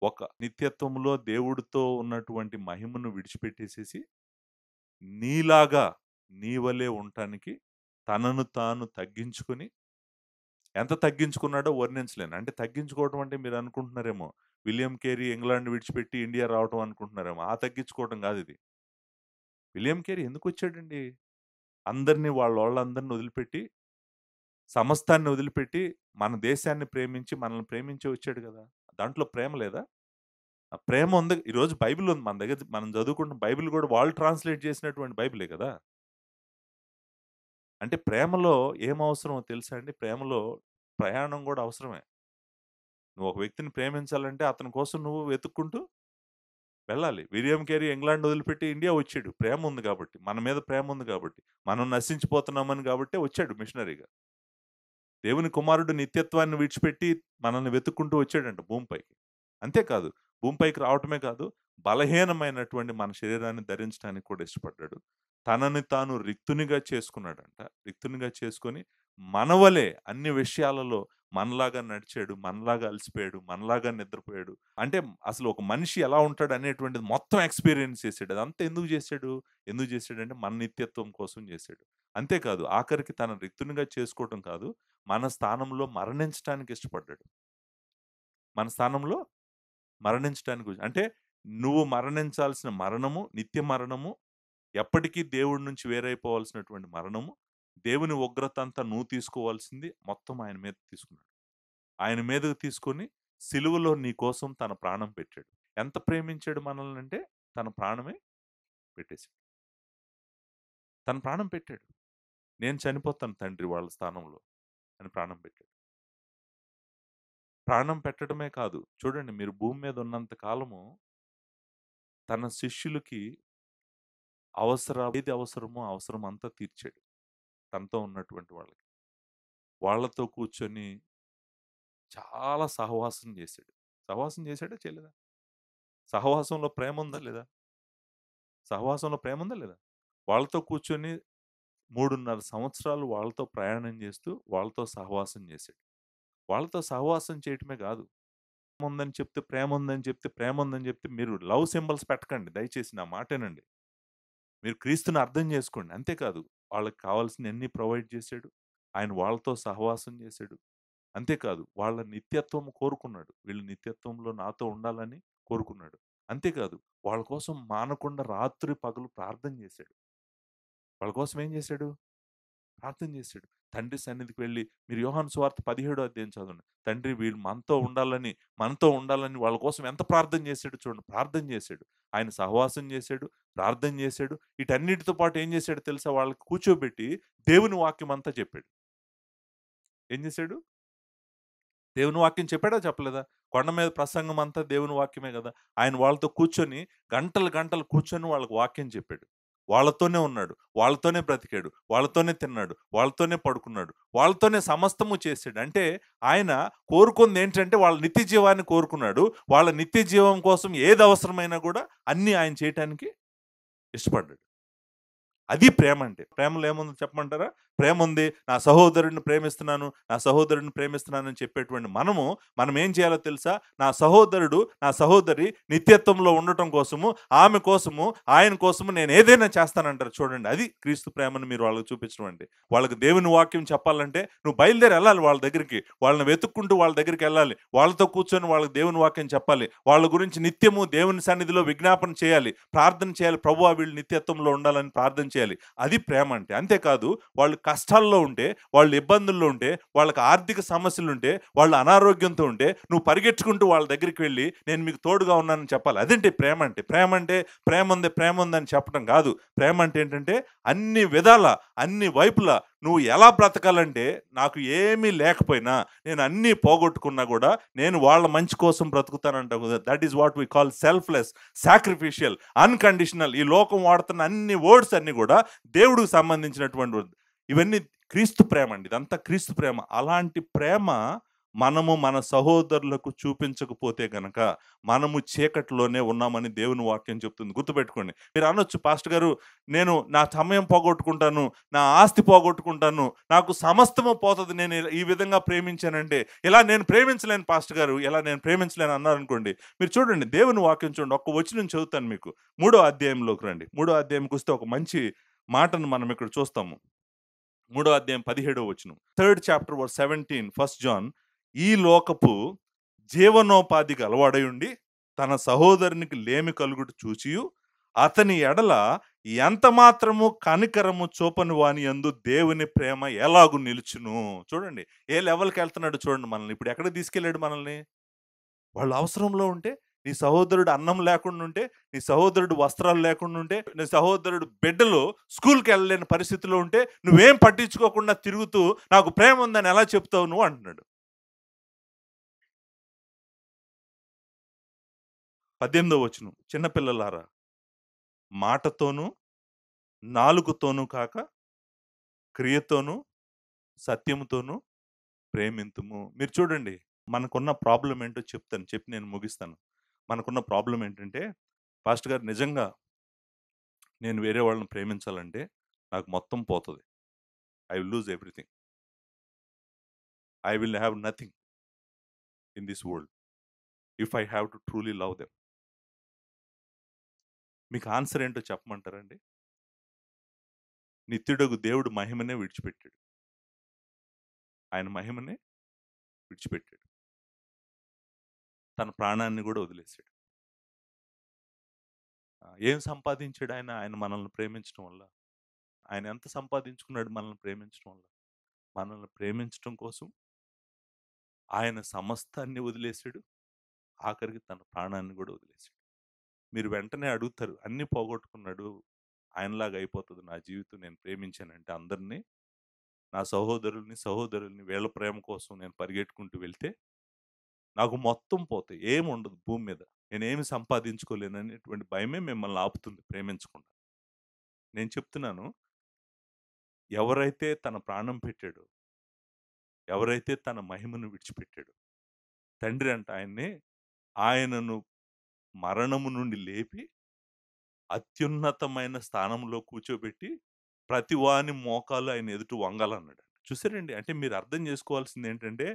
ఒక నిత్యత్వంలో దేవుడితో ఉన్నటువంటి మహిమను విడిచిపెట్టేసేసి, నీలాగా నీ వలే ఉండటానికి తనను తాను తగ్గించుకొని, ఎంత తగ్గించుకున్నాడో వర్ణించలేను. అంటే తగ్గించుకోవడం అంటే మీరు అనుకుంటున్నారేమో, విలియం కేరీ ఇంగ్లాండ్ విడిచిపెట్టి ఇండియా రావటం అనుకుంటున్నారేమో. ఆ తగ్గించుకోవడం కాదిది. William Carey ఎందుకొచ్చాడండి? వాళ్ళోళ్ళందరిని వదిలిపెట్టి, సమస్తాన్ని వదిలిపెట్టి, మన దేశాన్ని ప్రేమించి, మనల్ని ప్రేమించి వచ్చాడు గదా! దాంట్లో ప్రేమ లేదా? ఆ ప్రేమ ఉంది. ఈరోజు బైబిల్ ఉంది మన దగ్గర. మనం చదువుకుంటున్న బైబిల్ గూడా వాళ్ళు ట్రాన్స్‌లేట్ చేసినటువంటి బైబిలే గదా! అంటే ప్రేమలో ఏం అవసరమో తెలుసా అండి? ప్రేమలో ప్రయాణం గూడా అవసరమే. నువ్వు ఒక వ్యక్తిని ప్రేమించాలంటే అతని కోసం నువ్వు వెతుక్కుంటూ వెళ్ళాలి. విలియం కేరీ ఇంగ్లాండ్ వదిలిపెట్టి ఇండియా వచ్చాడు. ప్రేమ ఉంది కాబట్టి. మన మీద ప్రేమ ఉంది కాబట్టి. మనం నశించిపోతున్నామని కాబట్టే వచ్చాడు మిషనరీగా. దేవుని కుమారుడు నిత్యత్వాన్ని విడిచిపెట్టి మనల్ని వెతుక్కుంటూ వచ్చాడంట భూమిపైకి. అంతేకాదు, భూమిపైకి రావటమే కాదు, బలహీనమైనటువంటి మన శరీరాన్ని ధరించడానికి కూడా ఇష్టపడ్డాడు. తనని తాను రిక్తునిగా చేసుకున్నాడంట. రిక్తునిగా చేసుకొని మనవలే అన్ని విషయాలలో మనలాగా నడిచాడు, మనలాగా అలసిపోయాడు, మనలాగా నిద్రపోయాడు. అంటే అసలు ఒక మనిషి ఎలా ఉంటాడు అనేటువంటిది మొత్తం ఎక్స్‌పీరియన్స్ చేసాడు. అదంతా ఎందుకు చేసాడు? ఎందుకు చేసాడంటే మన నిత్యత్వం కోసం చేసాడు. అంతేకాదు, ఆఖరికి తన రిక్తునిగా చేసుకోవటం కాదు, మన స్థానంలో మరణించటానికి ఇష్టపడ్డాడు. మన స్థానంలో మరణించటానికి అంటే నువ్వు మరణించాల్సిన మరణము, నిత్య మరణము, ఎప్పటికీ దేవుడి నుంచి వేరైపోవాల్సినటువంటి మరణము, దేవుని ఉగ్రత అంతా నువ్వు తీసుకోవాల్సింది మొత్తం ఆయన మీద తీసుకున్నాడు. ఆయన మీదకు తీసుకొని సిలువలో నీ కోసం తన ప్రాణం పెట్టాడు. ఎంత ప్రేమించాడు మనల్నంటే తన ప్రాణమే పెట్టేసాడు. తన ప్రాణం పెట్టాడు. నేను చనిపోతాను తండ్రి వాళ్ళ స్థానంలో అని ప్రాణం పెట్టాడు. ప్రాణం పెట్టడమే కాదు, చూడండి మీరు భూమి మీద ఉన్నంత కాలము తన శిష్యులకి ఏది అవసరమో అవసరం అంతా తీర్చాడు. తనతో ఉన్నటువంటి వాళ్ళకి. వాళ్ళతో కూర్చొని చాలా సహవాసం చేశాడు. సహవాసం చేశాడా? చేయలేదా? సహవాసంలో ప్రేమ ఉందా లేదా? సహవాసంలో ప్రేమ ఉందా లేదా? వాళ్ళతో కూర్చొని 3.5 సంవత్సరాలు వాళ్ళతో ప్రయాణం చేస్తూ వాళ్ళతో సహవాసం చేశాడు. వాళ్ళతో సహవాసం చేయటమే కాదు, ఉందని చెప్తే ప్రేమ ఉందని చెప్తే ప్రేమ ఉందని చెప్తే మీరు లవ్ సింబల్స్ పెట్టకండి. దయచేసి నా మాటేనండి. మీరు క్రీస్తుని అర్థం చేసుకోండి. అంతేకాదు, వాళ్ళకి కావాల్సినయన్నీ ప్రొవైడ్ చేశాడు. ఆయన వాళ్ళతో సహవాసం చేశాడు. అంతేకాదు, వాళ్ళ నిత్యత్వం కోరుకున్నాడు. వీళ్ళు నిత్యత్వంలో నాతో ఉండాలని కోరుకున్నాడు. అంతేకాదు, వాళ్ళ కోసం మానకుండా రాత్రి పగలు ప్రార్థన చేశాడు. వాళ్ళ కోసం ఏం చేశాడు? ప్రార్థన చేశాడు. తండ్రి సన్నిధికి వెళ్లి మీరు యోహాను సువార్త 17 అధ్యాయం చదవండి. తండ్రి వీళ్ళు మనతో ఉండాలని వాళ్ళ కోసం ఎంత ప్రార్థన చేశాడో చూడండి. ప్రార్థన చేశాడు. ఆయన సహవాసం చేశాడు, ప్రార్థన చేశాడు. వీటన్నిటితో పాటు ఏం చేశాడో తెలుసా? వాళ్ళకి కూర్చోబెట్టి దేవుని వాక్యం అంతా చెప్పాడు. ఏం చేశాడు? దేవుని వాక్యం చెప్పాడా? చెప్పలేదా? కొండ మీద ప్రసంగం అంతా దేవుని వాక్యమే గదా! ఆయన వాళ్ళతో కూర్చొని గంటలు, గంటలు కూర్చొని వాళ్ళకి వాక్యం చెప్పాడు. వాళ్ళతోనే ఉన్నాడు. వాళ్ళతోనే బ్రతికాడు. వాళ్ళతోనే తిన్నాడు. వాళ్ళతోనే పడుకున్నాడు. వాళ్ళతోనే సమస్తము చేసాడు. అంటే ఆయన కోరుకుందేంటంటే వాళ్ళ నిత్య జీవాన్ని కోరుకున్నాడు. వాళ్ళ నిత్య జీవం కోసం ఏది అవసరమైనా గూడా అన్నీ ఆయన చేయటానికి ఇష్టపడ్డాడు. అది ప్రేమ అంటే. ప్రేమలో ఏముందో చెప్పమంటారా? ప్రేముంది. నా సహోదరుడిని ప్రేమిస్తున్నాను, నా సహోదరుడిని ప్రేమిస్తున్నానని చెప్పేటువంటి మనం ఏం చేయాలో తెలుసా? నా సహోదరుడు, నా సహోదరి నిత్యత్వంలో ఉండటం కోసము, ఆమె కోసము, ఆయన కోసము నేను ఏదైనా చేస్తానంటారు చూడండి. అది క్రీస్తు ప్రేమను మీరు వాళ్ళకి చూపించడం అంటే. వాళ్ళకి దేవుని వాక్యం చెప్పాలంటే నువ్వు బయలుదేరి వెళ్ళాలి వాళ్ళ దగ్గరికి. వాళ్ళని వెతుక్కుంటూ వాళ్ళ దగ్గరికి వెళ్ళాలి. వాళ్ళతో కూర్చొని వాళ్ళకి దేవుని వాక్యం చెప్పాలి. వాళ్ళ గురించి నిత్యము దేవుని సన్నిధిలో విజ్ఞాపన చేయాలి. ప్రార్థన చేయాలి. ప్రభువా వీళ్ళు నిత్యత్వంలో ఉండాలని ప్రార్థన చేయాలి. అది ప్రేమ అంటే. అంతేకాదు, వాళ్ళు కష్టాల్లో ఉంటే, వాళ్ళు ఇబ్బందుల్లో ఉంటే, వాళ్ళకి ఆర్థిక సమస్యలుంటే, వాళ్ళు అనారోగ్యంతో ఉంటే, నువ్వు పరిగెట్టుకుంటూ వాళ్ళ దగ్గరికి వెళ్ళి నేను మీకు తోడుగా ఉన్నానని చెప్పాలి. అదేంటి ప్రేమ అంటే. ప్రేమ ఉందని చెప్పడం కాదు. ప్రేమ అంటే ఏంటంటే అన్ని విధాల, అన్ని వైపులా నువ్వు ఎలా బ్రతకాలంటే, నాకు ఏమీ లేకపోయినా, నేను అన్నీ పోగొట్టుకున్నా కూడా నేను వాళ్ళ మంచి కోసం బ్రతుకుతానంటావు కదా. That is what we call selfless, sacrificial, unconditional. ఈ లోకం వాడుతున్న అన్ని వర్డ్స్ అన్ని కూడా దేవుడికి సంబంధించినటువంటి ఇవన్నీ క్రీస్తు ప్రేమ అండి. ఇదంతా క్రీస్తు ప్రేమ. అలాంటి ప్రేమ మనము మన సహోదరులకు చూపించకపోతే గనక మనము చీకటిలోనే ఉన్నామని దేవుని వాక్యం చెప్తుంది. గుర్తుపెట్టుకోండి. మీరు అనొచ్చు, పాస్టర్ గారు నేను నా సమయం పోగొట్టుకుంటాను, నా ఆస్తి పోగొట్టుకుంటాను, నాకు సమస్తము పోతుంది నేను ఈ విధంగా ప్రేమించానంటే. ఇలా నేను ప్రేమించలేను పాస్టర్ గారు, ఇలా నేను ప్రేమించలేను అన్నారనుకోండి. మీరు చూడండి దేవుని వాక్యం చూడండి. ఒక్క వచనం చదువుతాను మీకు. 3వ అధ్యాయంలోకి రండి. 3వ అధ్యాయంకి వస్తే ఒక మంచి మాటను మనం ఇక్కడ చూస్తాము. 3వ అధ్యాయం 17వ వచనం. 3rd chapter verse 17, 1 John. ఈ లోకపు జీవనోపాధికి అలవాడై ఉండి తన సహోదరునికి లేమి కలుగుట చూచియు అతని ఎడల ఎంత మాత్రము కనికరము చూపని వాని యందు దేవుని ప్రేమ ఎలాగు నిలుచును. చూడండి ఏ లెవెల్కి వెళ్తున్నాడు చూడండి మనల్ని. ఇప్పుడు ఎక్కడికి తీసుకెళ్ళాడు మనల్ని? వాళ్ళు అవసరంలో ఉంటే, నీ సహోదరుడు అన్నం లేకుండా ఉంటే, నీ సహోదరుడు వస్త్రాలు లేకుండా ఉంటే, నీ సహోదరుడు బిడ్డలు స్కూల్కి వెళ్ళలేని పరిస్థితిలో ఉంటే, నువ్వేం పట్టించుకోకుండా తిరుగుతూ నాకు ప్రేమ ఉందని ఎలా చెప్తావు నువ్వు అంటున్నాడు. 18వ వచనం, చిన్నపిల్లలారా మాటతోనూ నాలుకతోనూ కాక క్రియతోనూ సత్యముతోనూ ప్రేమింతుము. మీరు చూడండి, మనకున్న ప్రాబ్లమ్ ఏంటో చెప్తాను. చెప్పి నేను ముగిస్తాను. మనకున్న ప్రాబ్లమ్ ఏంటంటే, పాస్టర్ గారు నిజంగా నేను వేరే వాళ్ళని ప్రేమించాలంటే నాకు మొత్తం పోతది. I will lose everything. I will have nothing in this world if I have to truly love them. మీకు ఆన్సర్ ఏంటో చెప్పమంటారండి? నిత్యుడగు దేవుడు మహిమనే విడిచిపెట్టాడు. ఆయన మహిమనే విడిచిపెట్టాడు. తన ప్రాణాన్ని కూడా వదిలేసాడు. ఏం సంపాదించాడు ఆయన? ఆయన మనల్ని ప్రేమించడం వల్ల. ఆయన ఎంత సంపాదించుకున్నాడు మనల్ని ప్రేమించడం వల్ల? మనల్ని ప్రేమించడం కోసం ఆయన సమస్తాన్ని వదిలేసాడు. ఆఖరికి తన ప్రాణాన్ని కూడా వదిలేసాడు. మీరు వెంటనే అడుగుతారు, అన్నీ పోగొట్టుకున్నాడు, ఆయనలాగా అయిపోతుంది నా జీవితం నేను ప్రేమించానంటే అందరినీ, నా సహోదరుల్ని వీళ్ళ ప్రేమ కోసం నేను పరిగెట్టుకుంటూ వెళ్తే నాకు మొత్తం పోతాయి, ఏముండదు భూమి మీద, నేనేమి సంపాదించుకోలేననేటువంటి భయమే మిమ్మల్ని ఆపుతుంది ప్రేమించకుండా. నేను చెప్తున్నాను, ఎవరైతే తన ప్రాణం పెట్టాడో, ఎవరైతే తన మహిమను విడిచిపెట్టాడో, తండ్రి అంట ఆయనను మరణము నుండి లేపి అత్యున్నతమైన స్థానంలో కూర్చోబెట్టి ప్రతి వాని మోకాలు ఆయన ఎదుట వంగాలన్నాడు. చూసారండి? అంటే మీరు అర్థం చేసుకోవాల్సింది ఏంటంటే,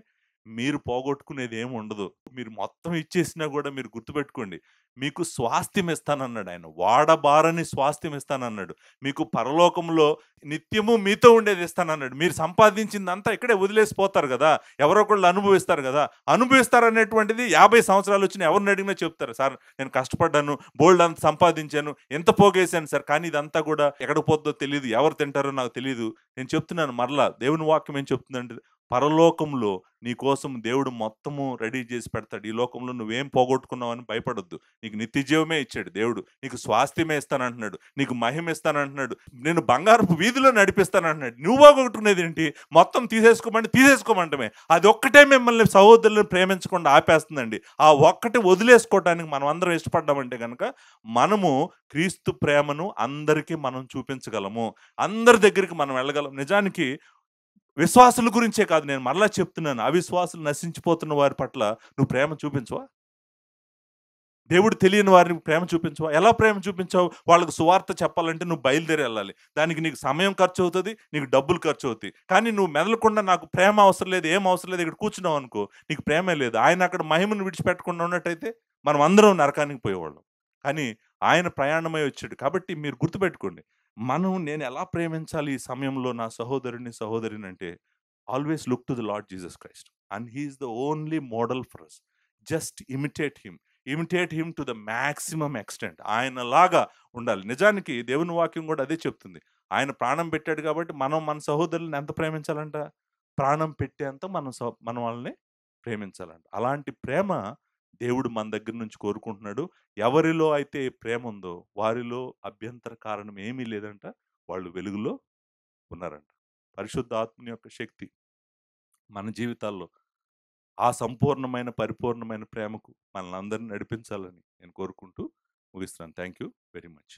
మీరు పోగొట్టుకునేది ఏమి ఉండదు. మీరు మొత్తం ఇచ్చేసినా కూడా మీరు గుర్తుపెట్టుకోండి, మీకు స్వాస్థ్యం ఇస్తానన్నాడు ఆయన. వాడబారని స్వాస్థ్యం ఇస్తానన్నాడు. మీకు పరలోకంలో నిత్యము మీతో ఉండేది ఇస్తానన్నాడు. మీరు సంపాదించిందంతా ఇక్కడే వదిలేసిపోతారు కదా, ఎవరో ఒకళ్ళు అనుభవిస్తారు కదా. అనుభవిస్తారనేటువంటిది 50 సంవత్సరాలు వచ్చిన ఎవరిని అడిగినా చెప్తారు, సార్ నేను కష్టపడ్డాను, బోల్డ్ అంత సంపాదించాను, ఎంత పోగేశాను సార్, కానీ ఇదంతా కూడా ఎక్కడ పోతుందో తెలియదు, ఎవరు తింటారో నాకు తెలియదు. నేను చెప్తున్నాను మరలా, దేవుని వాక్యం ఏం చెప్తుందంటే, పరలోకంలో నీ కోసం దేవుడు మొత్తము రెడీ చేసి పెడతాడు. ఈ లోకంలో నువ్వేం పోగొట్టుకున్నావు అని భయపడొద్దు. నీకు నిత్య జీవమే ఇచ్చాడు దేవుడు. నీకు స్వాస్థ్యమే ఇస్తానంటున్నాడు, నీకు మహిమ ఇస్తానంటున్నాడు, నేను బంగారపు వీధిలో నడిపిస్తానంటున్నాడు. నువ్వు పోగొట్టుకునేది ఏంటి? మొత్తం తీసేసుకోమంటమే. అది ఒక్కటే మిమ్మల్ని సహోదరులను ప్రేమించకుండా ఆపేస్తుందండి. ఆ ఒక్కటి వదిలేసుకోవడానికి మనం అందరం ఇష్టపడ్డామంటే కనుక మనము క్రీస్తు ప్రేమను అందరికీ మనం చూపించగలము, అందరి దగ్గరికి మనం వెళ్ళగలం. నిజానికి విశ్వాసుల గురించే కాదు, నేను మరలా చెప్తున్నాను, అవిశ్వాసులు నశించిపోతున్న వారి పట్ల నువ్వు ప్రేమ చూపించవా? దేవుడు తెలియని వారిని ప్రేమ చూపించవా? ఎలా ప్రేమ చూపించావు? వాళ్ళకు సువార్త చెప్పాలంటే నువ్వు బయలుదేరి వెళ్ళాలి. దానికి నీకు సమయం ఖర్చు అవుతుంది, నీకు డబ్బులు ఖర్చు అవుతాయి. కానీ నువ్వు మెదలకుండా నాకు ప్రేమ అవసరం లేదు, ఏం అవసరం లేదు, ఇక్కడ కూర్చున్నావు అనుకో, నీకు ప్రేమే లేదు. ఆయన అక్కడ మహిమను విడిచిపెట్టకుండా ఉన్నట్టయితే మనం అందరం నరకానికి పోయేవాళ్ళం. కానీ ఆయన ప్రయాణమై వచ్చాడు. కాబట్టి మీరు గుర్తుపెట్టుకోండి, నేను ఎలా ప్రేమించాలి ఈ సమయంలో నా సహోదరిని అంటే, always look to the lord Jesus Christ and he is the only model for us. Just imitate him to the maximum extent. ఆయనలాగా ఉండాలి. నిజానికి దేవుని వాక్యం కూడా అదే చెప్తుంది. ఆయన ప్రాణం పెట్టాడు కాబట్టి మనం మన సహోదరులను ఎంత ప్రేమించాలంట? ప్రాణం పెట్టేంత మనం వాళ్ళని ప్రేమించాలంట. అలాంటి ప్రేమ దేవుడు మన దగ్గర నుంచి కోరుకుంటున్నాడు. ఎవరిలో అయితే ప్రేమ ఉందో వారిలో అభ్యంతర కారణం ఏమీ లేదంట, వాళ్ళు వెలుగులో ఉన్నారంట. పరిశుద్ధ ఆత్మని యొక్క శక్తి మన జీవితాల్లో ఆ సంపూర్ణమైన పరిపూర్ణమైన ప్రేమకు మనల్ని అందరినీ నడిపించాలని నేను కోరుకుంటూ ముగిస్తున్నాను. Thank you very much.